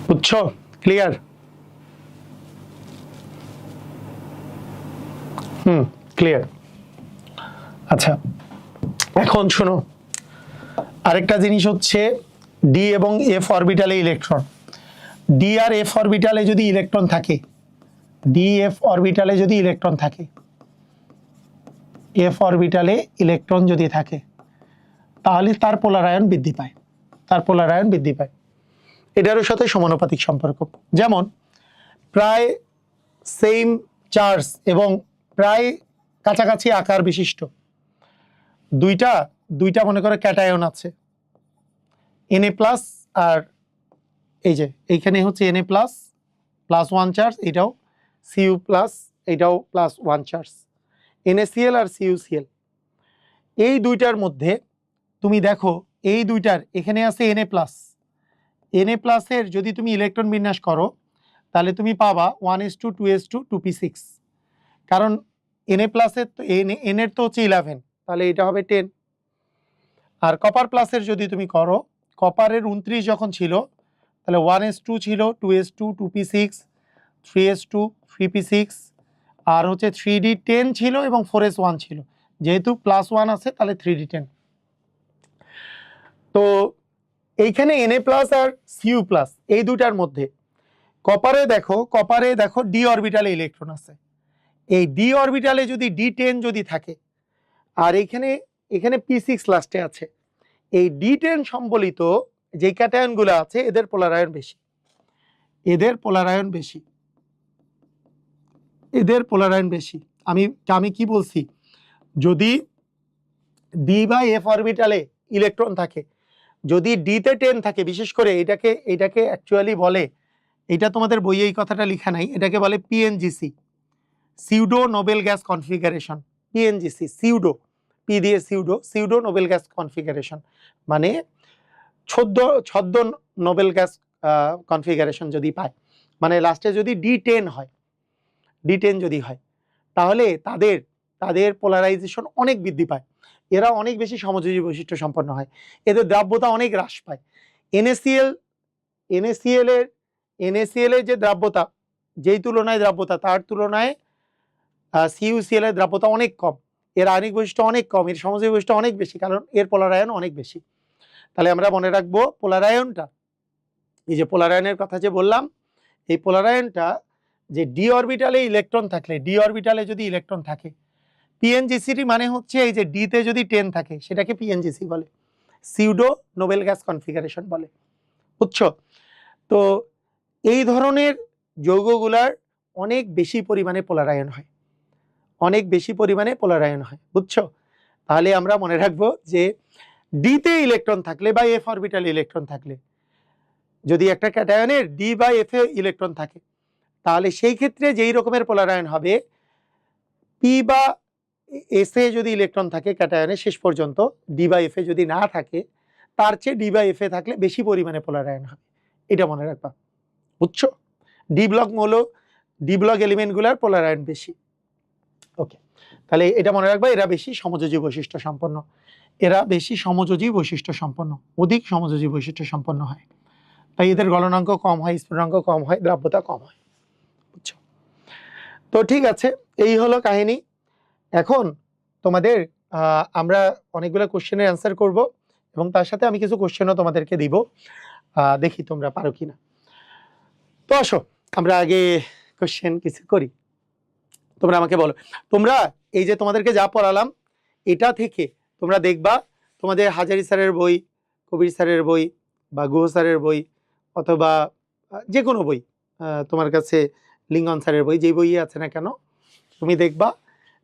বুঝছো? ক্লিয়ার? ক্লিয়ার। আচ্ছা এখন শোনো, আরেকটা জিনিস হচ্ছে ডি এবং এফ অরবিটালে ইলেকট্রন, ডি আর এফ অরবিটালে যদি ইলেকট্রন থাকে, ডি এফ অরবিটালে যদি ইলেকট্রন থাকে, এফ অরবিটালে ইলেকট্রন যদি থাকে তাহলে তার পোলার আয়ন বৃদ্ধি পায়, তার পোলার আয়ন বৃদ্ধি পায়, এটারও সাথে সমানুপাতিক সম্পর্ক। যেমন প্রায় সেম চার্জ এবং প্রায় কাছাকাছি আকার বিশিষ্ট দুইটা মনে করো ক্যাটায়ন আছে, Na প্লাস আর এই যে এইখানে হচ্ছে Na প্লাস প্লাস 1 চার্জ, এটাও Cu প্লাস, এটাও প্লাস 1 চার্জ, NaCl আর CuCl। এই দুইটার মধ্যে তুমি দেখো এই দুইটার এখানে আছে Na প্লাস, Na প্লাসের যদি তুমি ইলেকট্রন বিন্যাস করো তাহলে তুমি পাবা 1s2 2s2 2p6, কারণ Na প্লাসের তো n এর তো হচ্ছে 11, তাহলে এটা হবে 10। আর কপার প্লাসের যদি তুমি করো, কপারের 29 যখন ছিল তাহলে 1s2 ছিল, 2s2 2p6, 3s2 3p6, আর হচ্ছে 3d10 ছিল এবং 4s1 ছিল, যেহেতু প্লাস 1 আছে তাহলে 3d10। তো এইখানে Na প্লাস আর Cu প্লাস এই দুটার মধ্যে কপারে দেখো ডি অরবিটালে ইলেকট্রন আছে, এই ডি অরবিটালে যদি d10 যদি থাকে আর এখানে p6 লাস্টে আছে, এই d10 সম্বলিত যে ক্যাটায়নগুলো আছে এদের পোলারায়ন বেশি, এদের পোলারায়ন বেশি। আমি কি বলছি, যদি ডি বাই এফ অরবিটালে ইলেকট্রন থাকে, যদি ডিতে 10 থাকে, বিশেষ করে এটাকে অ্যাকচুয়ালি বলে, এটা তোমাদের বইয়ে এই কথাটা লেখা নাই, এটাকে বলে PNGC, pseudo noble gas configuration. PNGC pseudo, P দিয়ে সিউডো নোবেল গ্যাস কনফিগারেশন, মানে ছদ্ম নোবেল গ্যাস কনফিগারেশন যদি পায়, মানে লাস্টে যদি D10 হয়, D10 যদি হয় তাহলে তাদের পোলারাইজেশন অনেক বৃদ্ধি পায়, এরা অনেক বেশি সমযোজী বৈশিষ্ট্য সম্পন্ন হয়, এদের দ্রাব্যতা অনেক হ্রাস পায়। NaCl এর যে দ্রাব্যতা, যেই তুলনায় দ্রাব্যতা, তার তুলনায় CuCl এর দ্রাব্যতা অনেক কম, এর আয়নিক বৈশিষ্ট্য অনেক কম, এর সমযোজী বৈশিষ্ট্য অনেক বেশি, কারণ এর পোলারায়ন অনেক বেশি। তাহলে আমরা মনে রাখবো পোলারায়নটা, এই যে পোলারায়নের কথা যে বললাম, এই পোলারায়নটা যে ডি অরবিটালে ইলেকট্রন থাকলে, ডি অরবিটালে যদি ইলেকট্রন থাকে, পিএনজিসি মানে হচ্ছে এই যে ডিতে যদি 10 থাকে সেটাকে পিএনজিসি বলে, সিউডো নোবেল গ্যাস কনফিগারেশন বলে, বুঝছো? তো এই ধরনের যৌগগুলার অনেক বেশি পরিমাণে পোলারায়ন হয়, বুঝছো? তাহলে আমরা মনে রাখবো যে ডিতে ইলেকট্রন থাকলে বা এফ অরবিটালে ইলেকট্রন থাকলে, যদি একটা ক্যাটায়নের ডি বা এফ এ ইলেকট্রন থাকে, তাহলে সেই ক্ষেত্রে যেই রকমের পোলারায়ন হবে, পি বা এস এ যদি ইলেকট্রন থাকে ক্যাটায়নে শেষ পর্যন্ত, ডি বা এফ এ যদি না থাকে, তার চেয়ে ডি বা এফ এ থাকলে বেশি পরিমাণে পোলারায়ন হবে, এটা মনে রাখবা, বুঝছো? ডি ব্লক এলিমেন্টগুলোর পোলারায়ন বেশি। ওকে, তাহলে এটা মনে রাখবা, এরা বেশি সমযোজী বৈশিষ্ট্য সম্পন্ন, অধিক সমযোজী বৈশিষ্ট্য সম্পন্ন হয়, তাই এদের গলনাঙ্ক কম হয়, স্ফুটনাঙ্ক কম হয়, দ্রাব্যতা কম হয়, বুঝছো? তো ঠিক আছে, এই হলো কাহিনী। এখন তোমাদের আমরা অনেকগুলো কোশ্চেনের অ্যান্সার করব এবং তার সাথে আমি কিছু কোশ্চেনও তোমাদেরকে দিব, দেখি তোমরা পারো কিনা। তো আসো আমরা আগে কোশ্চেন কিছু করি, তোমরা আমাকে বলো, তোমরা এই যে তোমাদেরকে যা পড়ালাম এটা থেকে তোমরা দেখবা তোমাদের হাজারি স্যারের বই, কবির স্যারের বই বা গুহ স্যারের বই, অথবা যে কোনো বই, তোমার কাছে লিঙ্গন স্যারের বই, যে বই আছে না কেন, তুমি দেখবা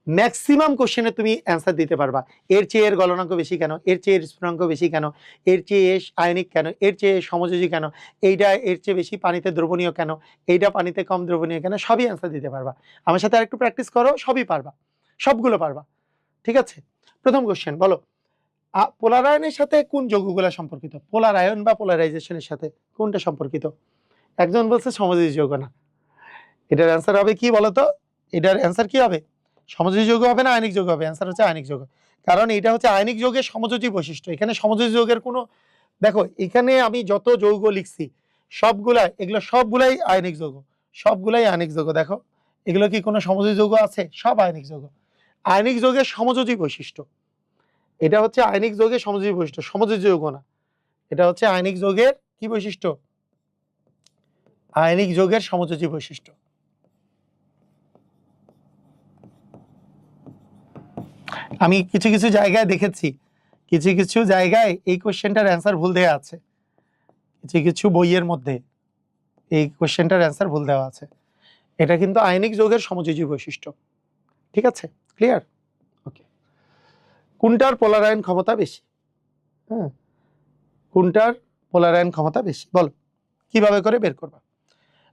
ম্যাক্সিমাম কোশ্চেনে তুমি অ্যান্সার দিতে পারবা। এর চেয়ে এর গলনাঙ্ক বেশি কেন, এর চেয়ে এর স্ফুটনাঙ্ক বেশি কেন, এর চেয়ে এর আয়নিক কেন, এর চেয়ে সমযোজী কেন, এইটা এর চেয়ে বেশি পানিতে দ্রবণীয় কেন, এইটা পানিতে কম দ্রবণীয় কেন, সবই অ্যান্সার দিতে পারবা। আমার সাথে আরেকটু প্র্যাকটিস করো, সবই পারবা, সবগুলো পারবা, ঠিক আছে? প্রথম কোশ্চেন বলো, পোলারায়নের সাথে কোন যৌগগুলো সম্পর্কিত? পোলারায়ন বা পোলারাইজেশনের সাথে কোনটা সম্পর্কিত? একজন বলছে সমযোজী যৌগ না, এটার অ্যান্সার হবে কি বলতো? এটার অ্যান্সার কি হবে? সমযোজী যৌগ হবে না আয়নিক যৌগ হবে? অ্যান্সার হচ্ছে আয়নিক যৌগ, কারণ এটা হচ্ছে আয়নিক যৌগের সমযোজী বৈশিষ্ট্য। এখানে সমযোজী যৌগের কোনো, দেখো এখানে আমি যত যৌগ লিখছি এগুলো সবগুলাই আয়নিক যৌগ, দেখো এগুলো কি কোনো সমযোজী যৌগ আছে? সব আয়নিক যৌগ, আয়নিক যৌগের সমযোজী বৈশিষ্ট্য, এটা হচ্ছে আয়নিক যৌগের সমযোজী বৈশিষ্ট্য, সমযোজী যৌগ না, এটা হচ্ছে আয়নিক যৌগের কি বৈশিষ্ট্য? আয়নিক যৌগের সমযোজী বৈশিষ্ট্য। আমি কিছু জায়গায় দেখেছি, কিছু জায়গায় এই কোশ্চেনটার অ্যান্সার ভুল দেওয়া আছে, কিছু বইয়ের মধ্যে এই কোশ্চেনটার অ্যান্সার ভুল দেওয়া আছে, এটা কিন্তু আয়নিক যৌগের সমযোজী বৈশিষ্ট্য, ঠিক আছে? ক্লিয়ার? ওকে, কোনটার পোলারায়ন ক্ষমতা বেশি? হ্যাঁ, কোনটার পোলার আয়ন ক্ষমতা বেশি। বলো কিভাবে করে বের করবা?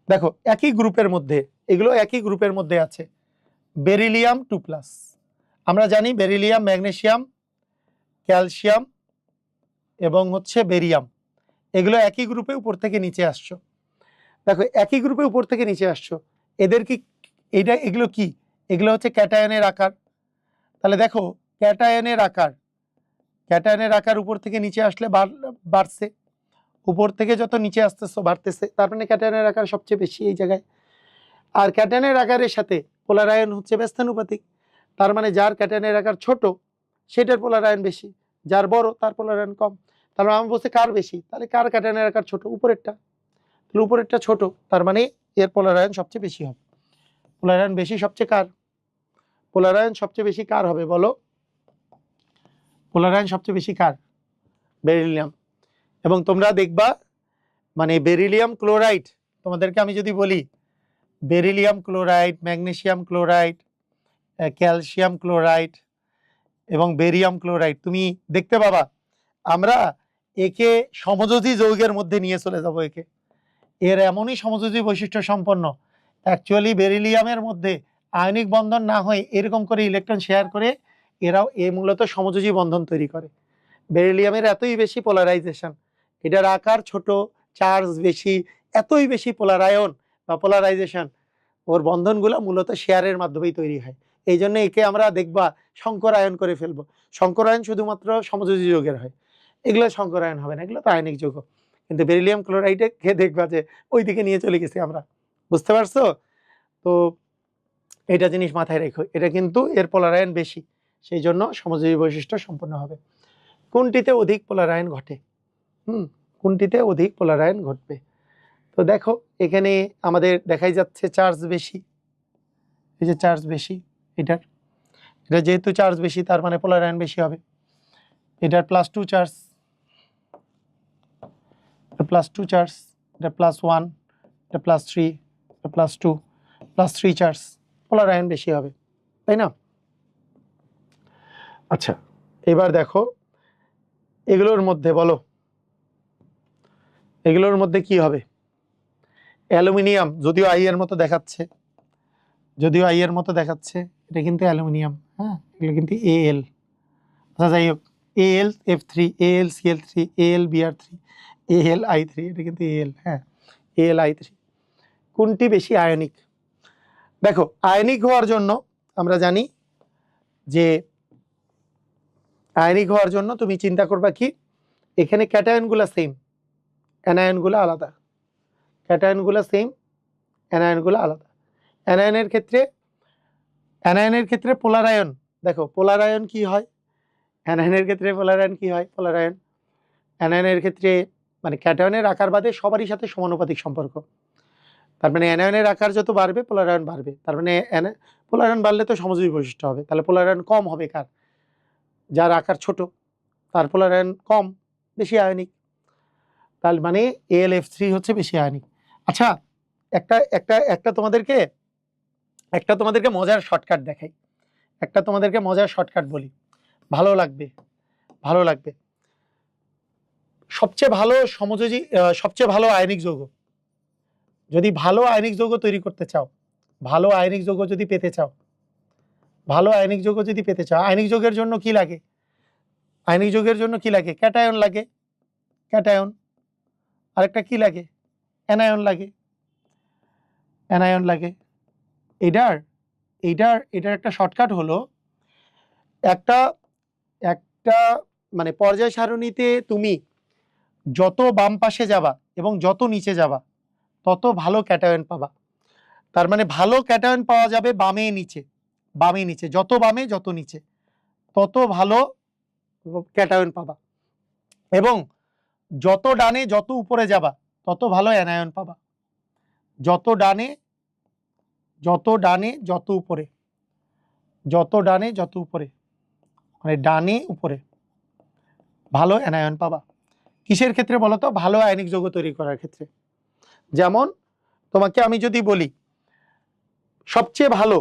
দেখো একই গ্রুপের মধ্যে, এগুলো একই গ্রুপের মধ্যে আছে। বেরিলিয়াম 2+, আমরা জানি বেরিলিয়াম, ম্যাগনেসিয়াম, ক্যালসিয়াম এবং হচ্ছে বেরিয়াম, এগুলো একই গ্রুপে উপর থেকে নিচে আসছো। দেখো একই গ্রুপে উপর থেকে নিচে আসছো, এদের কি এগুলো কি? এগুলো হচ্ছে ক্যাটায়নের আকার। তাহলে দেখো ক্যাটায়নের আকার উপর থেকে নিচে আসলে বাড়ছে, উপর থেকে যত নিচে আসতেছো বাড়তেছে, তার মানে ক্যাটায়নের আকার সবচেয়ে বেশি এই জায়গায়। আর ক্যাটায়নের আকারের সাথে পোলার আয়ন হচ্ছে ব্যস্তানুপাতিক, তার মানে যার ক্যাটায়নের আকার ছোট সেটার পোলার আয়ন বেশি, যার বড় তার পোলার আয়ন কম। তার মানে আমি বলছি কার বেশি, তাহলে কার ক্যাটায়নের আকার ছোট? উপরেরটা। তাহলে উপরেরটা ছোট, তার মানে এর পোলার আয়ন সবচেয়ে বেশি হবে। পোলার আয়ন বেশি সবচেয়ে কার? পোলার আয়ন সবচেয়ে বেশি কার হবে বলো? পোলার আয়ন সবচেয়ে বেশি কার? বেরিলিয়াম। এবং তোমরা দেখবা মানে বেরিলিয়াম ক্লোরাইড, তোমাদেরকে আমি যদি বলি beryllium chloride, magnesium chloride, calcium chloride এবং বেরিয়াম ক্লোরাইড, তুমি দেখতে পাবা আমরা একে সমযোজী যৌগের মধ্যে নিয়ে চলে যাব। এর এমনই সমযোজী বৈশিষ্ট্য সম্পন্ন, অ্যাকচুয়ালি বেরিলিয়ামের মধ্যে আয়নিক বন্ধন না হয়ে এরকম করে ইলেকট্রন শেয়ার করে এরাও মূলত সমযোজী বন্ধন তৈরি করে। বেরিলিয়ামের এতই বেশি পোলারাইজেশন, এটার আকার ছোট, চার্জ বেশি, এতই বেশি পোলারায়ন বা পোলারাইজেশন, ওর বন্ধনগুলো মূলত শেয়ারের মাধ্যমেই তৈরি হয়। এই জন্য একে আমরা দেখবা সংকরায়ন করে ফেলবো। সংকরায়ন শুধুমাত্র সমযোজী যৌগের হয়, এগুলো সংকরায়ন হবে না, এগুলো তো আয়নিক যৌগ। কিন্তু বেরিলিয়াম ক্লোরাইডে কে দেখবা যে ওই দিকে নিয়ে চলে গেছি আমরা, বুঝতে পারছো? তো এটা জিনিস মাথায় রেখো, এটা কিন্তু এর পোলারায়ন বেশি, সেই জন্য সমযোজী বৈশিষ্ট্য সম্পন্ন হবে। কোনটিতে অধিক পোলারায়ন ঘটে? কোনটিতে অধিক পোলারায়ন ঘটবে? তো দেখো এখানে আমাদের দেখাই যাচ্ছে চার্জ বেশি, এই যে চার্জ বেশি, এটা যেহেতু চার্জ বেশি তার মানে পোলারায়ন বেশি হবে। এটার +2 চার্জ, +2 চার্জ, এটা +1, এটা +3, এটা +2, +3 চার্জ, পোলারায়ন বেশি হবে, তাই না? আচ্ছা এবার দেখো এগুলোর মধ্যে বলো, এগুলোর মধ্যে কি হবে? অ্যালুমিনিয়াম, যদিও আই এর মতো দেখাচ্ছে, এটা কিন্তু অ্যালুমিনিয়াম, হ্যাঁ এগুলো কিন্তু Al। আচ্ছা যাই হোক, AlF3, AlCl3, AlBr3, AlI3, এটা কিন্তু Al, হ্যাঁ AlI3। কোনটি বেশি আয়নিক? দেখো আয়নিক হওয়ার জন্য আমরা জানি যে আয়নিক হওয়ার জন্য তুমি চিন্তা করবা কি, এখানে ক্যাটায়নগুলো সেম, অ্যানায়নগুলো আলাদা। ক্যাটায়নগুলো সেম, অ্যানায়নগুলো আলাদা। অ্যানায়নের ক্ষেত্রে পোলারায়ন, দেখো পোলারায়ন কি হয়? অ্যানায়নের ক্ষেত্রে পোলারায়ন কি হয়? অ্যানায়নের ক্ষেত্রে মানে ক্যাটায়নের আকার বাদে সবারই সাথে সমানুপাতিক সম্পর্ক। তার মানে অ্যানায়নের আকার যত বাড়বে পোলারায়ন বাড়বে, তার মানে পোলারায়ন বাড়লে তো সমযোজী বৈশিষ্ট্য হবে, তাহলে পোলারায়ন কম হবে কার? যার আকার ছোট, তার পোলারায়ন কম, বেশি আয়নিক। তার মানে AlF3 হচ্ছে বেশি আয়নিক। আচ্ছা একটা তোমাদেরকে মজার শর্টকাট দেখাই, মজার শর্টকাট বলি, ভালো লাগবে। সবচেয়ে ভালো সমযোজী, সবচেয়ে ভালো আয়নিক যৌগ, যদি ভালো আয়নিক যৌগ তৈরি করতে চাও, ভালো আয়নিক যৌগ যদি পেতে চাও, আয়নিক যৌগের জন্য কি লাগে? ক্যাটায়ন লাগে, আরেকটা কি লাগে? অ্যানায়ন লাগে। এটার একটা শর্টকাট হলো, একটা মানে পর্যায় সারণীতে তুমি যত বাম পাশে যাবা এবং যত নিচে যাবা তত ভালো ক্যাটায়ন পাবা। তার মানে ভালো ক্যাটায়ন পাওয়া যাবে বামে নিচে, যত বামে যত নিচে তত ভালো ক্যাটায়ন পাবা, এবং যত ডানে যত উপরে যাবা তত ভালো অ্যানায়ন পাবা। যত ডানে যত উপরে, মানে ডানে উপরে ভালো অ্যানায়ন পাবা। কিসের ক্ষেত্রে বলো তো? ভালো আয়নিক যৌগ তৈরি করার ক্ষেত্রে। যেমন তোমাকে আমি যদি বলি সবচেয়ে ভালো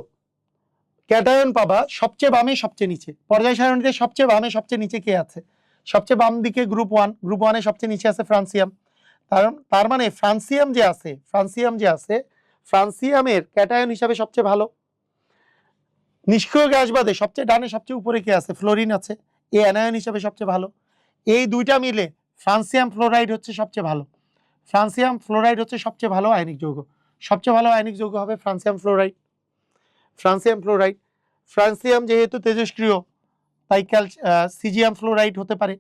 ক্যাটায়ন পাবা সবচেয়ে বামে সবচেয়ে নিচে, পর্যায় সারণীতে সবচেয়ে বামে সবচেয়ে নিচে কে আছে? সবচেয়ে বাম দিকে গ্রুপ 1, গ্রুপ 1 এ সবচেয়ে নিচে আছে ফ্রান্সিয়াম। তার মানে ফ্রান্সিয়াম যে আছে ফ্রান্সিয়ামের ক্যাটায়ন হিসাবে সবচেয়ে ভালো। নিষ্ক্রিয় গ্যাস বাদে সবচেয়ে ডানে সবচেয়ে উপরে কে আছে? ফ্লোরিন আছে, এই অ্যানায়ন হিসাবে সবচেয়ে ভালো। এই দুইটা মিলে ফ্রান্সিয়াম ফ্লোরাইড হচ্ছে সবচেয়ে ভালো। ফ্রান্সিয়াম ফ্লোরাইড হচ্ছে সবচেয়ে ভালো আয়নিক যৌগ। সবচেয়ে ভালো আয়নিক যৌগ হবে ফ্রান্সিয়াম ফ্লোরাইড। ফ্রান্সিয়াম যেহেতু তেজস্ক্রিয় তাই সিজিয়াম ফ্লোরাইড হতে পারে।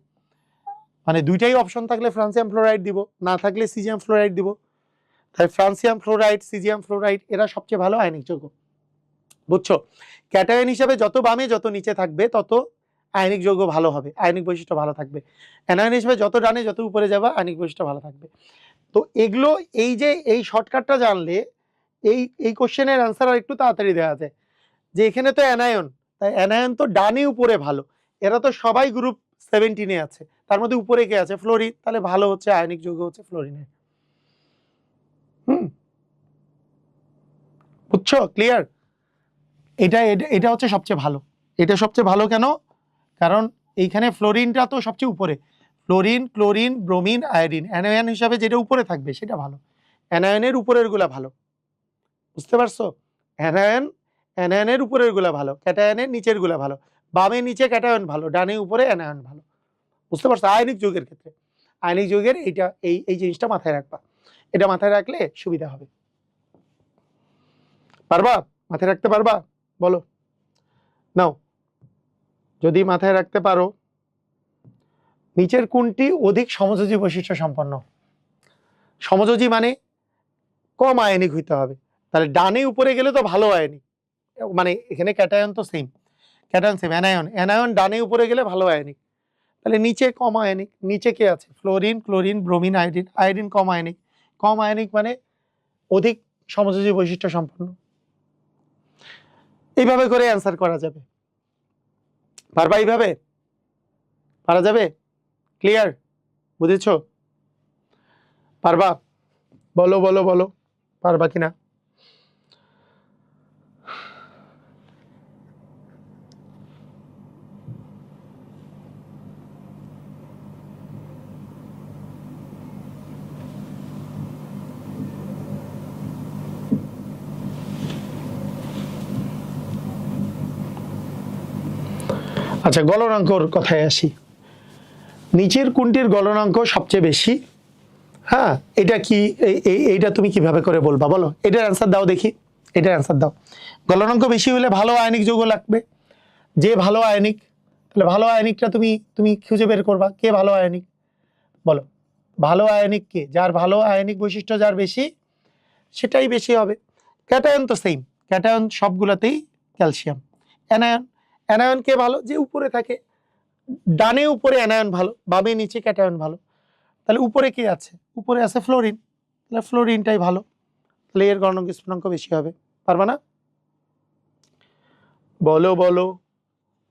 মানে দুইটাই অপশন থাকলে ফ্রান্সিয়াম ফ্লোরাইড দিব, না থাকলে সিজিয়াম ফ্লোরাইড দিব। তাই ফ্রান্সিয়াম ফ্লোরাইড, সিজিয়াম ফ্লোরাইড এরা সবচেয়ে ভালো আয়নিক যৌগ। বুঝছো? ক্যাটায়ন হিসাবে যত বামে যত নিচে থাকবে তত আয়নিক যৌগ ভালো হবে, আয়নিক বৈশিষ্ট্য ভালো থাকবে। অ্যানায়ন হিসেবে যত ডানে যত উপরে যাবে আয়নিক বৈশিষ্ট্য ভালো থাকবে। তো এগুলো এই শর্টকাটটা জানলে এই কোশ্চেনের অ্যান্সার আর একটু তাড়াতাড়ি দেওয়া যায়। যে এখানে তো অ্যানায়ন, তাই অ্যানায়ন তো ডানে উপরে ভালো, এরা তো সবাই গ্রুপ 17 আছে, তার মধ্যে উপরে কে আছে? ফ্লোরিন, তাহলে ভালো হচ্ছে আয়নিক যৌগ হচ্ছে ফ্লোরিনের। বুঝছো? ক্লিয়ার? এটা হচ্ছে সবচেয়ে ভালো। এটা সবচেয়ে ভালো কেন? কারণ এইখানে ফ্লোরিনটা তো সবচেয়ে উপরে। Fluorine, chlorine, bromine, iodine anion হিসাবে যেটা উপরে থাকবে সেটা ভালো। অ্যানায়নের উপরের গুলা ভালো। বুঝতে পারছো? অ্যানায়নের উপরের গুলা ভালো, ক্যাটায়নের নিচের গুলা ভালো। বামে নিচে ক্যাটায়ন ভালো, ডানে উপরে অ্যানায়ন ভালো। বুঝতে পারছো? আয়নিক যৌগের ক্ষেত্রে, আয়নিক যৌগের এই জিনিসটা মাথায় রাখবা। এটা মাথায় রাখলে সুবিধা হবে। পারবা? মাথায় রাখতে পারবা? বলো। নাও, যদি মাথায় রাখতে পারো, নিচের কোনটি অধিক সমযোজী বৈশিষ্ট্য সম্পন্ন? সমযোজী মানে কম আয়নিক হইতে হবে। তাহলে ডানে উপরে গেলে তো ভালো আয়নিক, মানে এখানে ক্যাটায়ন তো সেম, ক্যাটায়ন সেম, অ্যানায়ন ডানে উপরে গেলে ভালো আয়নিক। তাহলে নিচে কম আয়নিক, নিচে কে আছে? Fluorine, chlorine, bromine, iodine. Iodine কম আয়নিক, কম আয়নিক মানে অধিক সমযোজী বৈশিষ্ট্য সম্পন্ন। এইভাবে করে অ্যান্সার করা যাবে। পারবা? এইভাবে পারা যাবে? ক্লিয়ার? বুঝেছো? পারবা? বলো বলো বলো, পারবা কিনা? আচ্ছা, গলনাঙ্কর কথায় আসি। নিচের কোনটির গলনাঙ্ক সবচেয়ে বেশি? হ্যাঁ, এটা কি? এইটা তুমি কিভাবে করে বলবা বলো? এটার অ্যান্সার দাও দেখি, এটার অ্যান্সার দাও। গলনাঙ্ক বেশি হলে ভালো আয়নিক যৌগ লাগবে। যে ভালো আয়নিক, তাহলে ভালো আয়নিকটা তুমি খুঁজে বের করবা কে ভালো আয়নিক। বলো, ভালো আয়নিক কে? যার ভালো আয়নিক বৈশিষ্ট্য যার বেশি সেটাই বেশি হবে। ক্যাটায়ন তো সেম, ক্যাটায়ন সবগুলাতেই ক্যালসিয়াম। অ্যানায়ন, অ্যানায়ন কে ভালো? যে উপরে থাকে। ডানে উপরে অ্যানায়ন ভালো, বামে নিচে ক্যাটায়ন ভালো। তাহলে উপরে কে আছে? উপরে আছে ফ্লোরিন, তাহলে ফ্লোরিনটাই ভালো। তাহলে এর গলনাঙ্ক স্ফুটনাঙ্ক বেশি হবে। পারবা না? বলো বলো,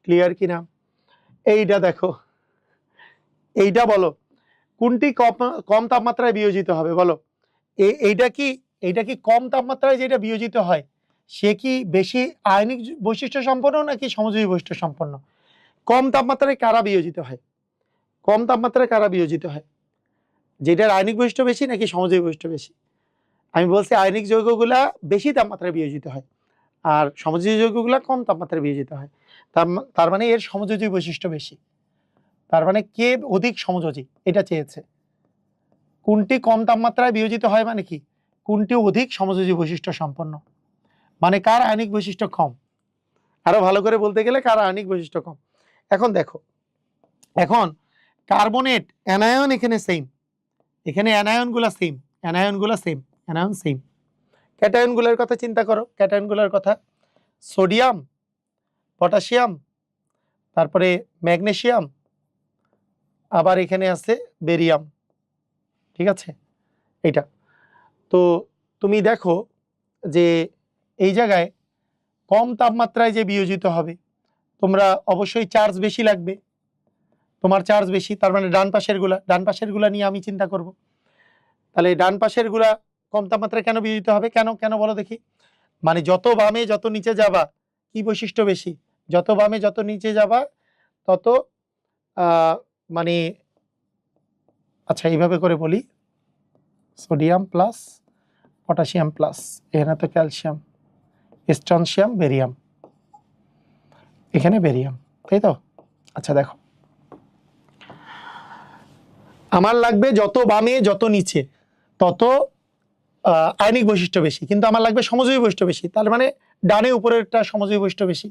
ক্লিয়ার কিনা? এইটা দেখো, এইটা বলো, কোনটি কম তাপমাত্রায় বিয়োজিত হবে? বলো। এইটা কি কম তাপমাত্রায় যেটা বিয়োজিত হয় সে কি বেশি আয়নিক বৈশিষ্ট্য সম্পন্ন নাকি সমযোজী বৈশিষ্ট্য সম্পন্ন? কম তাপমাত্রায় কারা বিয়োজিত হয়? কম তাপমাত্রায় কারা বিয়োজিত হয়? যেটার আয়নিক বৈশিষ্ট্য বেশি নাকি সমযোজী বৈশিষ্ট্য বেশি? আমি বলছি আয়নিক যৌগগুলা বেশি তাপমাত্রায় বিয়োজিত হয় আর সমযোজী যৌগগুলা কম তাপমাত্রায় বিয়োজিত হয়। তার মানে এর সমযোজী বৈশিষ্ট্য বেশি। তার মানে কে অধিক সমযোজী এটা চেয়েছে। কোনটি কম তাপমাত্রায় বিয়োজিত হয় মানে কি? কোনটি অধিক সমযোজী বৈশিষ্ট্য সম্পন্ন, মানে কার আয়নিক বৈশিষ্ট্য কম। আরো ভালো করে বলতে গেলে কার আয়নিক বৈশিষ্ট্য কম। এখন দেখো, এখন কার্বনেট অ্যানায়ন এখানে সেম, এখানে অ্যানায়নগুলা সেম, অ্যানায়নগুলা সেম, অ্যানায়ন সেম। ক্যাটায়নগুলোর কথা চিন্তা করো, ক্যাটায়নগুলোর কথা, সোডিয়াম, পটাশিয়াম, তারপরে ম্যাগনেসিয়াম, আবার এখানে আছে বেরিয়াম। ঠিক আছে, এইটা তো তুমি দেখো যে এই জায়গায় কম তাপমাত্রায় যে বিয়োজিত হবে, তোমরা অবশ্যই চার্জ বেশি লাগবে, তোমার চার্জ বেশি, তার মানে ডান পাশের গুলা নিয়ে আমি চিন্তা করব। তাহলে ডান পাশের গুলা কম তাপমাত্রায় কেন বিয়োজিত হবে? কেন কেন বলো দেখি। মানে যত বামে যত নিচে যাবা কি বৈশিষ্ট্য বেশি? যত বামে যত নিচে যাবা তত মানে আচ্ছা এইভাবে করে বলি, সোডিয়াম প্লাস পটাশিয়াম প্লাস, এখানে তো ক্যালসিয়াম, স্ট্রনশিয়াম, বেরিয়াম, এখানে বেরিয়াম, তাই তো? আচ্ছা দেখো, আমার লাগবে যত বামে যত নিচে তত আয়নিক বৈশিষ্ট্য বেশি, কিন্তু আমার লাগবে সমযোজী বৈশিষ্ট্য বেশি। তার মানে ডানে উপরেরটা সমযোজী বৈশিষ্ট্য বেশি,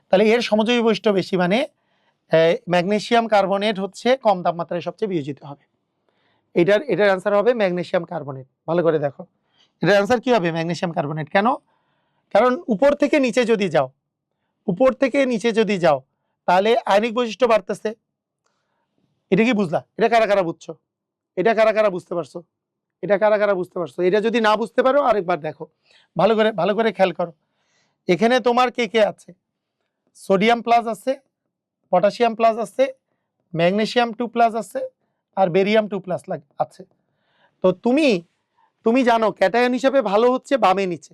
তাহলে এর সমযোজী বৈশিষ্ট্য বেশি মানে ম্যাগনেসিয়াম কার্বনেট হচ্ছে কম তাপমাত্রায় সবচেয়ে বিয়োজিত হবে। এটার অ্যান্সার হবে ম্যাগনেসিয়াম কার্বনেট। ভালো করে দেখো, এটার অ্যান্সার কি হবে? Magnesium carbonate. কেন? কারণ উপর থেকে নিচে যদি যাও, উপর থেকে নিচে যদি যাও তাহলে আয়নিক বৈশিষ্ট্য বাড়তেছে। এটা কি বুঝলা? এটা কারা কারা বুঝছো? এটা কারা কারা বুঝতে পারছো? এটা কারা কারা বুঝতে পারছো? এটা যদি না বুঝতে পারো আরেকবার দেখো, ভালো করে খেয়াল করো। এখানে তোমার কে কে আছে? সোডিয়াম প্লাস আছে, পটাশিয়াম প্লাস আছে, ম্যাগনেসিয়াম 2 প্লাস আছে, আর বেরিয়াম 2 প্লাস আছে। তো তুমি জানো ক্যাটায়ন হিসেবে ভালো হচ্ছে বামে নিচে,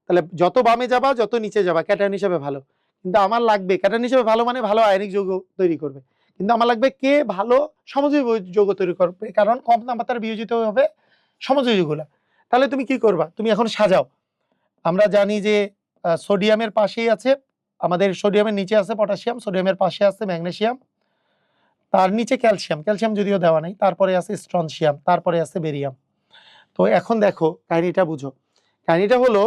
তাহলে যত বামে যাবা যত নিচে যাবা ক্যাটায়ন হিসেবে ভালো। কিন্তু আমার লাগবে ক্যাটায়ন হিসেবে ভালো মানে ভালো আয়নিক যৌগ তৈরি করবে, কিন্তু আমার লাগবে কে ভালো সমযোজী যৌগ তৈরি করবে, কারণ কম তাপমাত্রায় বিয়োজিত হবে সমযোজী যৌগগুলা। তাহলে তুমি কি করবা? তুমি এখন সাজাও। আমরা জানি যে সোডিয়ামের পাশেই আছে আমাদের, সোডিয়ামের নিচে আছে পটাশিয়াম, সোডিয়ামের পাশে আছে ম্যাগনেসিয়াম, তার নিচে ক্যালসিয়াম, ক্যালসিয়াম যদিও দেওয়া নাই, তারপরে আছে স্ট্রনশিয়াম, তারপরে আছে বেরিয়াম। তো এখন দেখো কাহিনীটা বুঝো। কাহিনীটা হলো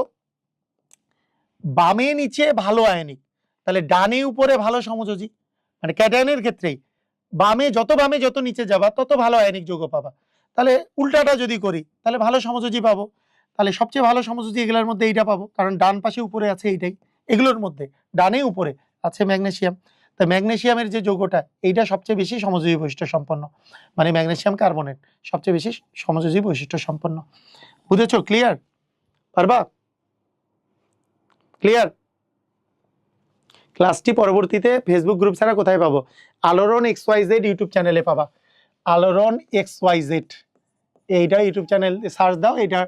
বামে নিচে ভালো আয়নিক, তাহলে ডানে উপরে ভালো সমযোজী, মানে ক্যাটায়নের ক্ষেত্রেই বামে যত নিচে যাবা তত ভালো আয়নিক যৌগ পাবা। তাহলে উল্টাটা যদি করি তাহলে ভালো সমযোজী পাবো, তাহলে সবচেয়ে ভালো সমযোজী এগুলোর মধ্যে এইটা পাবো, কারণ ডান পাশে উপরে আছে এইটাই। এগুলোর মধ্যে ডানে উপরে আছে ম্যাগনেসিয়াম, তা ম্যাগনেসিয়ামের যে যৌগটা এইটা সবচেয়ে বেশি সমযোজী বৈশিষ্ট্য সম্পন্ন, মানে ম্যাগনেসিয়াম কার্বনেট সবচেয়ে বেশি সমযোজী বৈশিষ্ট্য সম্পন্ন। বুঝেছো? ক্লিয়ার? পারবা? ক্লিয়ার? ক্লাসটি পরবর্তীতে ফেসবুক গ্রুপ ছাড়া কোথায় পাবো? আলোড়ন XYZ ইউটিউব চ্যানেলে পাবা। আলোড়ন XYZ এইটা ইউটিউব চ্যানেল সার্চ দাও, এটা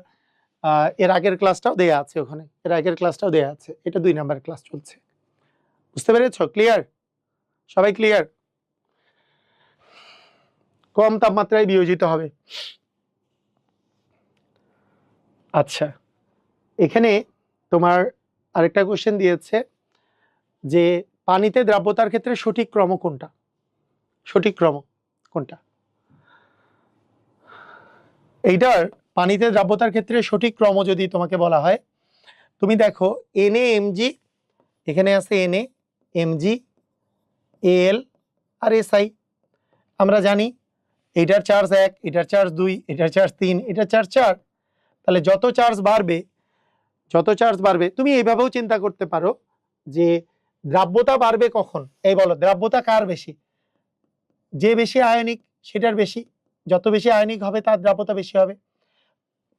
এর আগের ক্লাসটাও দেয়া আছে ওখানে, এর আগের ক্লাসটাও দেয়া আছে, এটা 2 নাম্বার ক্লাস চলছে। বুঝতে পেরেছো? ক্লিয়ার? সবাই ক্লিয়ার? কম তাপমাত্রায় বিয়োজিত হবে। আচ্ছা, এখানে তোমার আরেকটা কোশ্চেন দিয়েছে যে পানিতে দ্রাব্যতার ক্ষেত্রে সঠিক ক্রম কোনটা? সঠিক ক্রম কোনটা? এইটার পানিতে দ্রাব্যতার ক্ষেত্রে সঠিক ক্রম যদি তোমাকে বলা হয়, তুমি দেখো Na Mg, এখানে আছে Na Mg Al আর Si। আমরা জানি এটার চার্জ 1, এটার চার্জ 2, এটার চার্জ 3, এটার চার্জ 4। তাহলে যত চার্জ বাড়বে তুমি এইভাবেও চিন্তা করতে পারো যে দ্রাব্যতা বাড়বে কখন। এই বলো দ্রাব্যতা কার বেশি? যে বেশি আয়নিক সেটার বেশি, যত বেশি আয়নিক হবে তার দ্রাব্যতা বেশি হবে।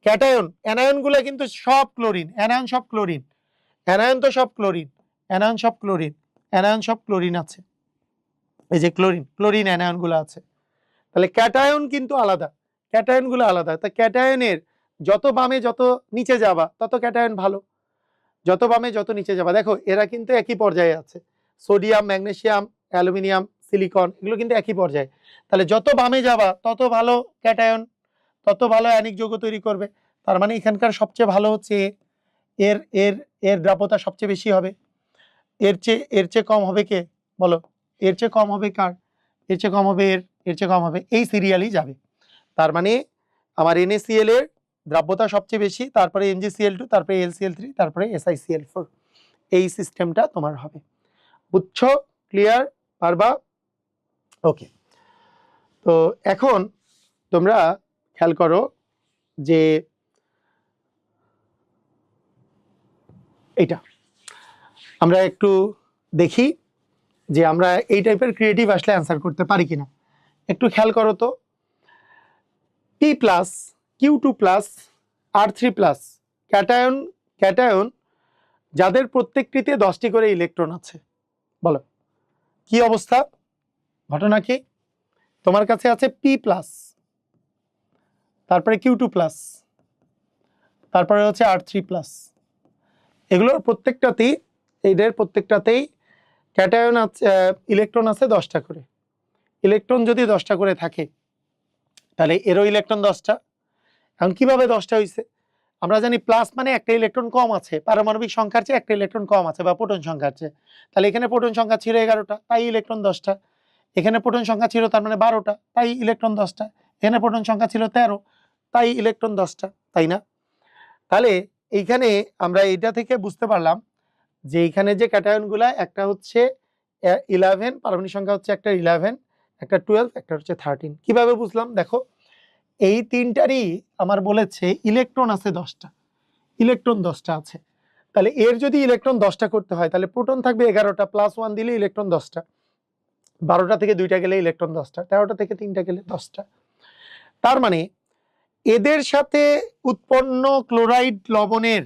ক্যাটায়ন অ্যানায়ন গুলো কিন্তু সব ক্লোরিন, অ্যানায়ন সব ক্লোরিন, অ্যানায়ন তো সব ক্লোরিন, অ্যানায়ন সব ক্লোরিন, অ্যানায়ন সব ক্লোরিন আছে, এই যে ক্লোরিন অ্যানায়ন গুলো আছে। তাহলে ক্যাটায়ন কিন্তু আলাদা, ক্যাটায়ন গুলো আলাদা। তা ক্যাটায়নের যত বামে যত নিচে যাবা তত ক্যাটায়ন ভালো, যত বামে যত নিচে যাবা। দেখো এরা কিন্তু একই পর্যায়ে আছে, সোডিয়াম, ম্যাগনেসিয়াম, অ্যালুমিনিয়াম, সিলিকন, এগুলো কিন্তু একই পর্যায়ে। তাহলে যত বামে যাবা তত ভালো ক্যাটায়ন, তত ভালো আয়নিক যৌগ তৈরি করবে। তার মানে এখানকার সবচেয়ে ভালো হচ্ছে এর এর এর দ্রাব্যতা সবচেয়ে বেশি হবে। এর চেয়ে কম হবে কে বলো? এর চেয়ে কম হবে কার? এর চেয়ে কম হবে এর চেয়ে কম হবে, এই সিরিয়ালই যাবে। তার মানে আমার NaCl এর দ্রাব্যতা সবচেয়ে বেশি, তারপরে MgCl2, তারপরে LCl3, তারপরে SiCl4, এই সিস্টেমটা তোমার হবে। বুঝছো? ক্লিয়ার? পারবা? ওকে। তো এখন তোমরা খেয়াল করো যে এটা আমরা একটু দেখি যে আমরা এই টাইপের ক্রিয়েটিভ আসলে অ্যান্সার করতে পারি কিনা। একটু খেয়াল করো তো, P+, Q2+, R3+, ক্যাটায়ন যাদের প্রত্যেকটিতে 10টি করে ইলেকট্রন আছে, বলো কি অবস্থা? ঘটনা কি? তোমার কাছে আছে P+, তারপরে Q2+, তারপরে হচ্ছে R3+, এগুলোর প্রত্যেকটাতেই, এদের প্রত্যেকটাতেই ক্যাটায়ন আছে, ইলেকট্রন আছে 10টা করে। ইলেকট্রন যদি 10টা করে থাকে তাহলে এরও ইলেকট্রন 10টা। এখন কিভাবে 10টা হয়েছে? আমরা জানি প্লাস মানে একটা ইলেকট্রন কম আছে, পারমাণবিক সংখ্যার চেয়ে একটা ইলেকট্রন কম আছে বা প্রোটন সংখ্যার চেয়ে। তাহলে এখানে প্রোটন সংখ্যা ছিল 11টা, তাই ইলেকট্রন 10টা। এখানে প্রোটন সংখ্যা ছিল তার মানে 12টা, তাই ইলেকট্রন 10টা। এখানে প্রোটন সংখ্যা ছিল 13, তাই ইলেকট্রন 10টা, তাই না? তাহলে এইখানে আমরা এটা থেকে বুঝতে পারলাম যে এইখানে যে ক্যাটায়নগুলা, একটা হচ্ছে 11, পারমাণবিক সংখ্যা হচ্ছে একটা 11, একটা 12, একটা হচ্ছে 13। কিভাবে বুঝলাম? দেখো, এই তিনটারই আমার বলেছে ইলেকট্রন আছে 10টা, ইলেকট্রন 10টা আছে। তাহলে এর যদি ইলেকট্রন 10টা করতে হয় তাহলে প্রোটন থাকবে 11টা, প্লাস 1 দিলে ইলেকট্রন 10টা, 12টা থেকে 2টা গেলে ইলেকট্রন 10টা, 13টা থেকে 3টা গেলে 10টা। তার মানে এদের সাথে উৎপন্ন ক্লোরাইড লবণের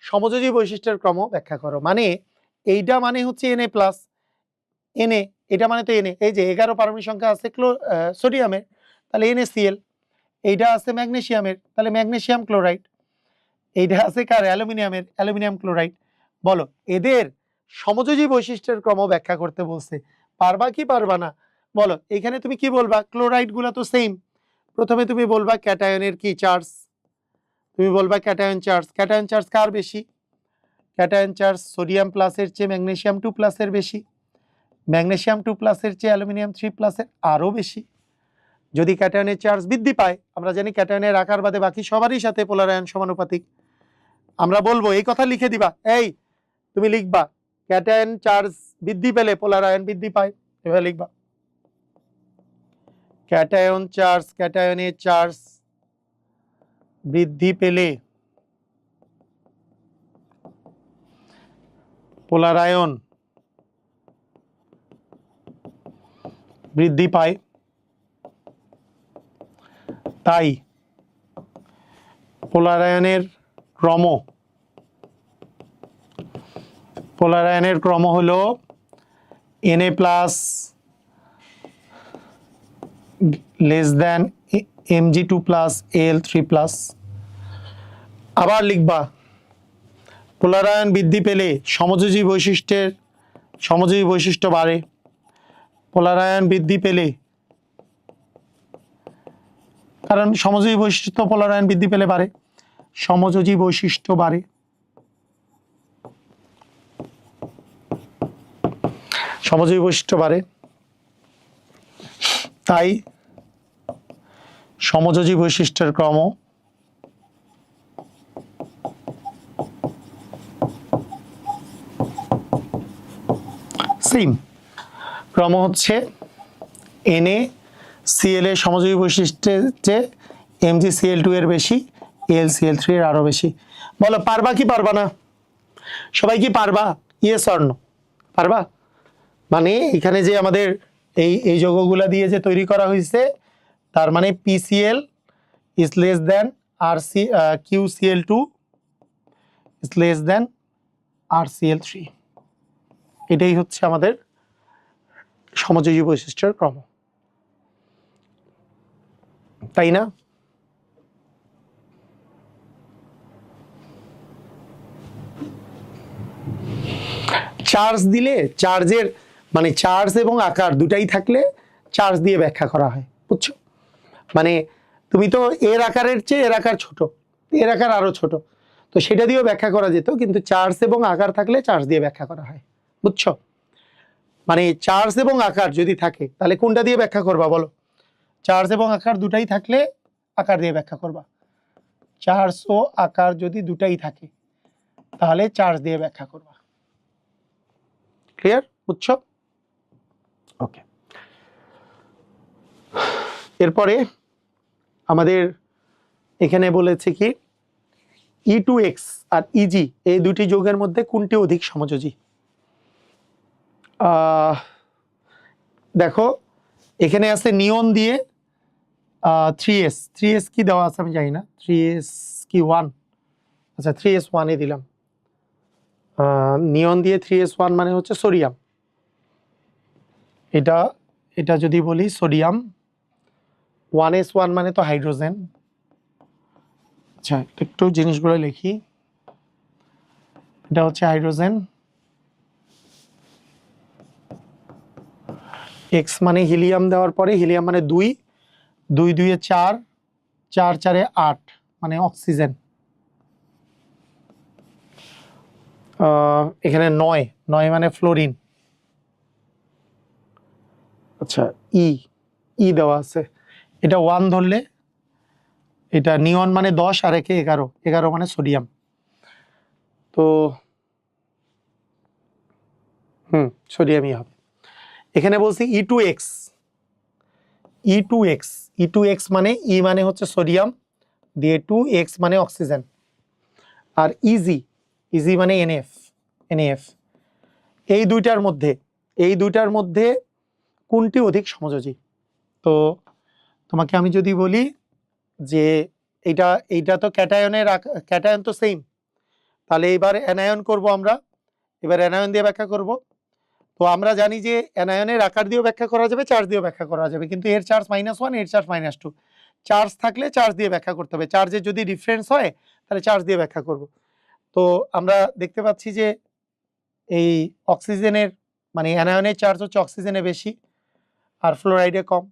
সমযোজী বৈশিষ্ট্যের ক্রম ব্যাখ্যা করো। মানে এইটা মানে হচ্ছে Na প্লাস, Na, এটা মানে তো Na, এই যে 11 পারমাণবিক সংখ্যা আছে সোডিয়ামের, তাহলে NaCl। এইটা আছে ম্যাগনেসিয়ামের, তাহলে ম্যাগনেসিয়াম ক্লোরাইড। এইটা আছে কার? অ্যালুমিনিয়ামের, অ্যালুমিনিয়াম ক্লোরাইড। বলো, এদের সমযোজী বৈশিষ্ট্যের ক্রম ব্যাখ্যা করতে বলছে, পারবা কি পারবা না? বলো, এখানে তুমি কি বলবা? ক্লোরাইড গুলা তো সেম। প্রথমে তুমি বলবা ক্যাটায়নের কি চার্জ, তুমি বলবা ক্যাটায়ন চার্জ। ক্যাটায়ন চার্জ কার বেশি? ক্যাটায়ন চার্জ সোডিয়াম প্লাসের চেয়ে ম্যাগনেসিয়াম 2 প্লাসের বেশি, ম্যাগনেসিয়াম 2 প্লাসের চেয়ে অ্যালুমিনিয়াম 3 প্লাসের আরও বেশি। যদি ক্যাটায়নের চার্জ বৃদ্ধি পায়, আমরা জানি ক্যাটায়নের আকার বাদে বাকি সবারই সাথে পোলার আয়ন সমানুপাতিক, আমরা বলবো এই কথা লিখে দিবা, এই তুমি লিখবা ক্যাটায়ন চার্জ বৃদ্ধি পেলে পোলার আয়ন বৃদ্ধি পায়, এভাবে লিখবা। ক্যাটায়ন চার্জ, ক্যাটায়নের চার্জ বৃদ্ধি পেলে পোলার আয়ন বৃদ্ধি পায়, তাই পোলার আয়নের ক্রম হলো Na plus less than Mg2 plus Al3 plus. আবার লিখবা পোলার আয়ন বৃদ্ধি পেলে সমযোজী বৈশিষ্ট্য বাড়ে। পোলার আয়ন বৃদ্ধি পেলে, কারণ সমযোজী বৈশিষ্ট্য পোলার আয়ন বৃদ্ধি পেলে বাড়ে, সমযোজী বৈশিষ্ট্য বাড়ে, সমযোজী বৈশিষ্ট্য বাড়ে, তাই সমযোজী বৈশিষ্ট্যের ক্রম সেম। ক্রম হচ্ছে NaCl এর সমযোজী বৈশিষ্ট্যের চেয়ে MgCl2 এর বেশি, AlCl3 এর আরো বেশি। বলো, পারবা কি পারবা না? সবাই কি পারবা? Yes or no? পারবা? মানে এখানে যে আমাদের এই যৌগগুলা দিয়ে যে তৈরি করা হয়েছে, তার মানে PCl is less than QCl2 is less than RCl3। এটাই হচ্ছে আমাদের সমযোজী বৈশিষ্ট্যের ক্রম, তাই না? চার্জ দিলে, চার্জের মানে চার্জ এবং আকার দুটাই থাকলে চার্জ দিয়ে ব্যাখ্যা করা হয়, বুঝছো? মানে তুমি তো এর আকারের চেয়ে এর আকার ছোট, এর আকার আরো ছোট, তো সেটা দিয়েও ব্যাখ্যা করা যেত, কিন্তু চার্জ এবং আকার থাকলে চার্জ দিয়ে ব্যাখ্যা করা হয়, বুঝছো? মানে চার্জ এবং আকার যদি থাকে তাহলে কোনটা দিয়ে ব্যাখ্যা করবা বলো? চার্জ এবং আকার দুটাই থাকলে আকার দিয়ে ব্যাখ্যা করবা। চার্জ ও আকার যদি দুটাই থাকে তাহলে চার্জ দিয়ে ব্যাখ্যা করবা। ক্লিয়ার? বুঝছো? ওকে। এরপরে আমাদের এখানে বলেছে কি E2X আর Eg এই দুটি যৌগের মধ্যে কোনটি অধিক সমযোজী? দেখো, এখানে আছে নিয়ন দিয়ে 3s কি দেওয়া আছে আমি জানি না, 3s কি 1? আচ্ছা, 3s1 এ দিলাম। নিয়ন দিয়ে 3s1 মানে হচ্ছে সোডিয়াম। এটা যদি বলি সোডিয়াম, 1s1 মানে তো হাইড্রোজেন। আচ্ছা, একটু জিনিসগুলো লিখি। এটা হচ্ছে হাইড্রোজেন, এক্স মানে হিলিয়াম দেওয়ার পরে হিলিয়াম মানে 2, 2 2 এ 4, 4 4 এ 8 মানে অক্সিজেন। এখানে 9, 9 মানে ফ্লোরিন। আচ্ছা ই দেওয়া আছে, এটা 1 ধরলে, এটা নিয়ন মানে 10 আর একে 11, 11 মানে সোডিয়াম। তো সোডিয়ামই হবে। এখানে বলছি E2X, E2X, E2X মানে ই মানে হচ্ছে সোডিয়াম, দিয়ে 2X মানে অক্সিজেন। আর ইজি মানে NF। এই দুইটার মধ্যে কোনটি অধিক সমযোজী? তো তোমাকে আমি যদি বলি যে এইটা তো ক্যাটায়ন তো সেম, তাহলে এবার অ্যানায়ন করব আমরা, এবার অ্যানায়ন দিয়ে ব্যাখ্যা করব। তো আমরা জানি যে অ্যানায়নের আকার দিয়েও ব্যাখ্যা করা যাবে, চার্জ দিয়েও ব্যাখ্যা করা যাবে, কিন্তু এর চার্জ -1, এর চার্জ -2। চার্জ থাকলে চার্জ দিয়ে ব্যাখ্যা করতে হবে, চার্জের যদি ডিফারেন্স হয় তাহলে চার্জ দিয়ে ব্যাখ্যা করব। তো আমরা দেখতে পাচ্ছি যে এই অক্সিজেনের মানে অ্যানায়নের চার্জ হচ্ছে অক্সিজেনে বেশি আর ফ্লোরাইডে কম।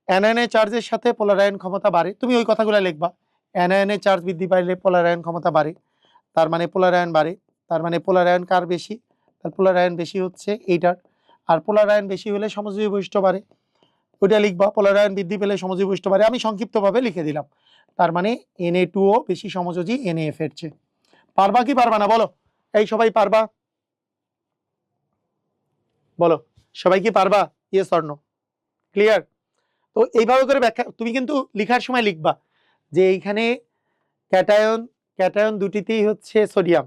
অ্যানায়নের চার্জের সাথে পোলারায়ন ক্ষমতা বাড়ে, তুমি ওই কথাগুলো লিখবা। অ্যানায়নের চার্জ বৃদ্ধি পাইলে পোলারায়ন ক্ষমতা বাড়ে, তার মানে পোলারায়ন বাড়ে, তার মানে পোলারায়ন কার বেশি? তার পোলারায়ন বেশি হচ্ছে এইটার। আর পোলারায়ন বেশি হলে সমযোজী বৈশিষ্ট্য বাড়ে, ওইটা লিখবা। পোলারায়ন বৃদ্ধি পেলে সমযোজী বৈশিষ্ট্য বাড়ে, আমি সংক্ষিপ্তভাবে লিখে দিলাম। তার মানে Na2O বেশি সমযোজী NaF এর চেয়ে। পারবা কি পারবা না বলো? এই সবাই পারবা? বলো সবাই কি পারবা? Yes or no? ক্লিয়ার? তো এইভাবে করে ব্যাখ্যা তুমি কিন্তু লেখার সময় লিখবা যে এইখানে ক্যাটায়ন দুটিতেই হচ্ছে সোডিয়াম,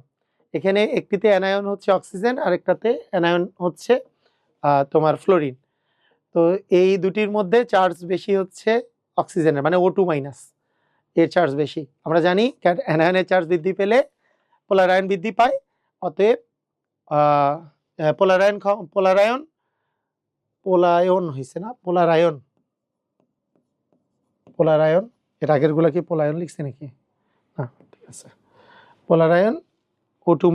এখানে একটিতে অ্যানায়ন হচ্ছে অক্সিজেন আর একটাতে অ্যানায়ন হচ্ছে তোমার ফ্লোরিন। তো এই দুটির মধ্যে চার্জ বেশি হচ্ছে অক্সিজেনের, মানে O2- এর চার্জ বেশি। আমরা জানি অ্যানায়নের চার্জ বৃদ্ধি পেলে পোলারায়ন বৃদ্ধি পায়, অতএব পোলায়ন হয়েছে না, পোলারায়ন এর আগের গুলা কি পোলায়ন লিখছে নাকি? না ঠিক আছে, পোলারায়ন O2-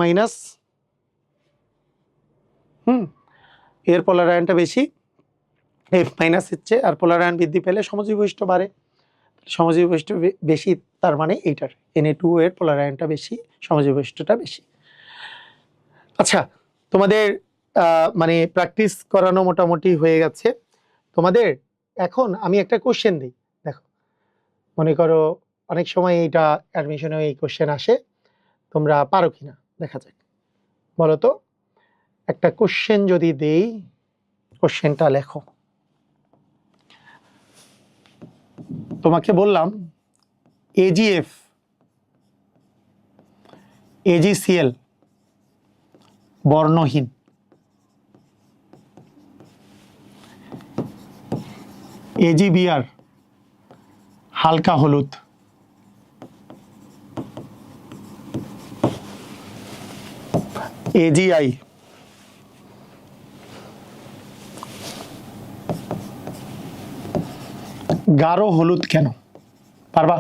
এর পোলারায়নটা বেশি, F- হচ্ছে। আর পোলারায়ন বৃদ্ধি পেলে সমযোজী বৈশিষ্ট্য বাড়ে, সমযোজী বৈশিষ্ট্য বেশি, তার মানে এইটার Na2O এর পোলারায়নটা বেশি, সমযোজী বৈশিষ্ট্যটা বেশি। আচ্ছা, তোমাদের মানে প্র্যাকটিস করানো মোটামুটি হয়ে গেছে তোমাদের। এখন আমি একটা কোশ্চেন দিই, দেখো মনে করো অনেক সময় এইটা অ্যাডমিশনে এই কোশ্চেন আসে, তোমরা পারো কিনা দেখা যাক। বলো তো, একটা কোশ্চেন যদি দেই, কোশ্চেনটা লেখো। তোমাকে বললাম AgF, AgCl বর্ণহীন, AgBr হালকা হলুদ, AgI গাঢ় হলুদ কেন? পারবা?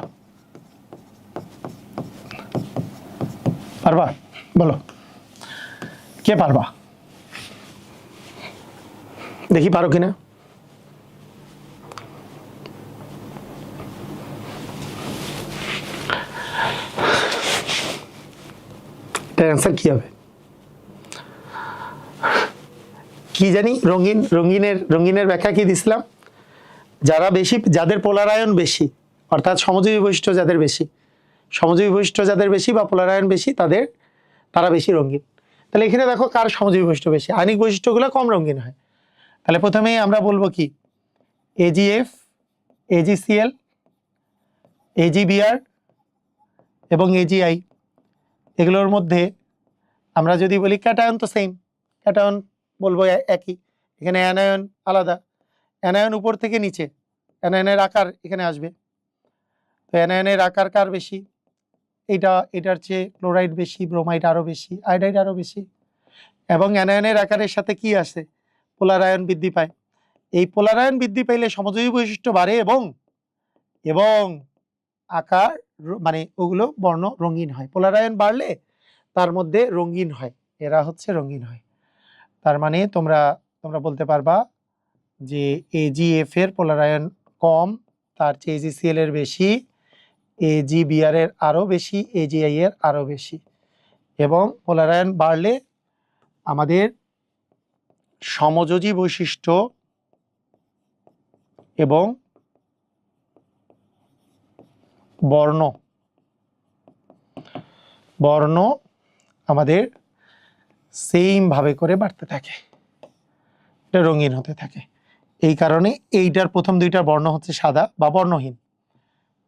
বলো কে পারবা, দেখি পারো কিনা। অ্যান্সার কি হবে? কি জানি, রঙিনের ব্যাখ্যা কি দিছিলাম? যাদের পোলারায়ন বেশি, অর্থাৎ সমযোজী বৈশিষ্ট্য যাদের বেশি বা পোলারায়ন বেশি, তারা বেশি রঙিন। তাহলে এখানে দেখো কার সমযোজী বৈশিষ্ট্য বেশি, আয়নিক বৈশিষ্ট্যগুলো কম রঙিন হয়। তাহলে প্রথমেই আমরা বলবো কি AgF, AgCl, AgBr এবং AgI, এগুলোর মধ্যে আমরা যদি বলি ক্যাটায়ন তো সেম, ক্যাটায়ন বলবো একই। এখানে অ্যানায়ন আলাদা, অ্যানায়ন উপর থেকে নিচে, অ্যানায়নের আকার এখানে আসবে। তো অ্যানায়নের আকার কার বেশি? এটার চেয়ে ক্লোরাইড বেশি, ব্রোমাইড আরো বেশি, আয়োডাইড আরো বেশি। এবং অ্যানায়নের আকারের সাথে কি আসে? পোলারায়ন বৃদ্ধি পায়। এই পোলারায়ন বৃদ্ধি পাইলে সমযোজী বৈশিষ্ট্য বাড়ে এবং আকার মানে ওগুলো বর্ণ রঙিন হয়। পোলারায়ন বাড়লে তার মধ্যে রঙিন হয়, এরা হচ্ছে রঙিন হয়। তার মানে তোমরা বলতে পারবা যে AgF এর পোলারায়ন কম, তার চেয়ে AgCl এর বেশি, AgBr এর আরও বেশি, AgI এর আরও বেশি, এবং পোলারায়ন বাড়লে আমাদের সমযোজী বৈশিষ্ট্য এবং বর্ণ আমাদের সেম ভাবে করে বাড়তে থাকে, এটা রঙিন হতে থাকে। এই কারণে এইটার প্রথম দুইটার বর্ণ হচ্ছে সাদা বা বর্ণহীন,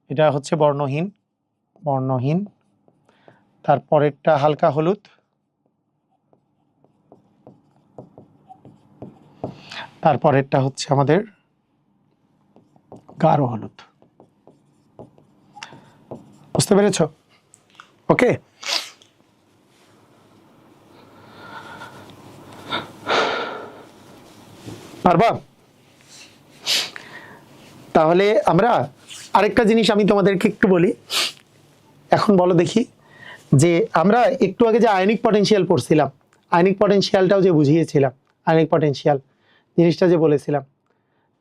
এটা হচ্ছে বর্ণহীন, তারপরেরটা হালকা হলুদ, তারপরেরটা হচ্ছে আমাদের গাঢ় হলুদ। বুঝতে পেরেছ? ওকে, পারবা? তাহলে আমরা আরেকটা জিনিস আমি তোমাদেরকে একটু বলি, এখন বলো দেখি, যে আমরা একটু আগে যে আয়নিক পটেনশিয়াল পড়ছিলাম, আয়নিক পটেনশিয়ালটাও যে বুঝিয়েছিলাম, আয়নিক পটেনশিয়াল জিনিসটা যে বলেছিলাম,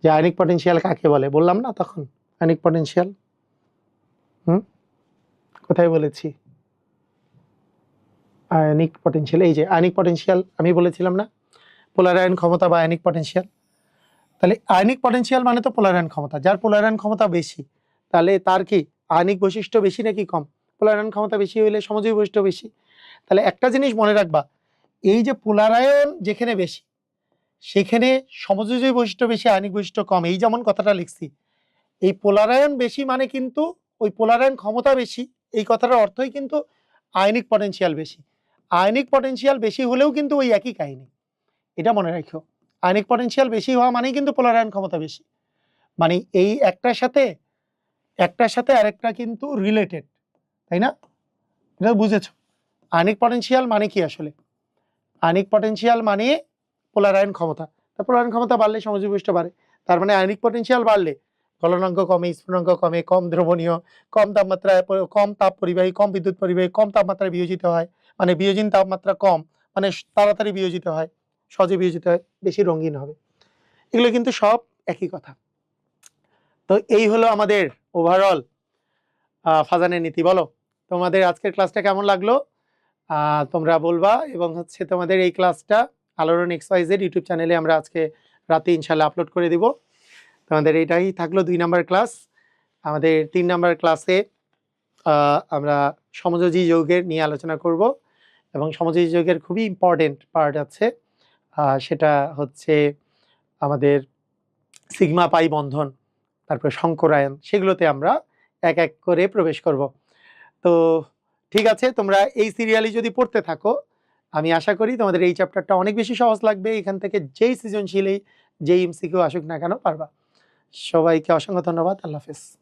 যে আয়নিক পটেনশিয়াল কাকে বলে বললাম না তখন? আয়নিক পটেনশিয়াল কোথায় বলেছি? আয়নিক পটেনশিয়াল, এই যে আয়নিক পটেনশিয়াল আমি বলেছিলাম না, পোলারায়ন ক্ষমতা বা আয়নিক পটেনশিয়াল। তাহলে আয়নিক পটেনশিয়াল মানে তো পোলারায়ন ক্ষমতা, যার পোলারায়ন ক্ষমতা বেশি, তাহলে তার কি আয়নিক বৈশিষ্ট্য বেশি নাকি কম? পোলারায়ন ক্ষমতা বেশি হইলে সমযোজী বৈশিষ্ট্য বেশি। তাহলে একটা জিনিস মনে রাখবা, এই যে পোলারায়ন যেখানে বেশি সেখানে সমযোজী বৈশিষ্ট্য বেশি, আয়নিক বৈশিষ্ট্য কম, এই যেমন কথাটা লিখছি, এই পোলারায়ন বেশি মানে কিন্তু ওই পোলারায়ন ক্ষমতা বেশি, এই কথাটার অর্থই কিন্তু আয়নিক পটেনশিয়াল বেশি। আয়নিক পটেনশিয়াল বেশি হলেও কিন্তু ওই একই কাহিনী, এটা মনে রাখো। আয়নিক পটেনশিয়াল বেশি হওয়া মানেই কিন্তু পোলারায়ন ক্ষমতা বেশি, মানে এই একটার সাথে আরেকটা কিন্তু রিলেটেড, তাই না? এটা বুঝেছো? আয়নিক পটেনশিয়াল মানে কি আসলে? আয়নিক পটেনশিয়াল মানে পোলারায়ন ক্ষমতা, তা পোলারায়ন ক্ষমতা বাড়লে সমযোজী বৈশিষ্ট্য বাড়ে, তার মানে আয়নিক পটেনশিয়াল বাড়লে গলনাঙ্ক কমে, স্ফুটনাঙ্ক কমে, কম দ্রবণীয়, কম তাপমাত্রায়, কম তাপ পরিবাহী, কম বিদ্যুৎ পরিবাহী, কম তাপমাত্রায় বিয়োজিত হয়, মানে বিয়োজন তাপমাত্রা কম, মানে তাড়াতাড়ি বিয়োজিত হয়, সহজে বিয়োজিত হয়, বেশি রঙিন হবে। এগুলো কিন্তু সব একই কথা। তো এই হলো আমাদের ওভারঅল ফাজানের নীতি। বলো তোমাদের আজকের ক্লাসটা কেমন লাগলো, তোমরা বলবা, এবং হচ্ছে তোমাদের এই ক্লাসটা আলোড়ন XYZ ইউটিউব চ্যানেলে আমরা আজকে রাতে ইনশাল্লাহ আপলোড করে দিব। তোমাদের এটাই থাকলো 2 নাম্বার ক্লাস। আমাদের 3 নাম্বার ক্লাসে আমরা সমযোজী যৌগের নিয়ে আলোচনা করব, এবং সমযোজী যৌগের খুবই ইম্পর্টেন্ট পার্ট আছে, সেটা হচ্ছে আমাদের সিগমা পাই বন্ধন, তারপরে সংকরায়ন, সেগুলোতে আমরা এক এক করে প্রবেশ করব। তো ঠিক আছে, তোমরা এই সিরিয়ালি যদি পড়তে থাকো, আমি আশা করি তোমাদের এই চ্যাপ্টারটা অনেক বেশি সহজ লাগবে, এখান থেকে যেই সৃজনশীল যেই MCQ আসুক না কেন পারবা। সবাইকে অসংখ্য ধন্যবাদ, আল্লাহ হাফেজ।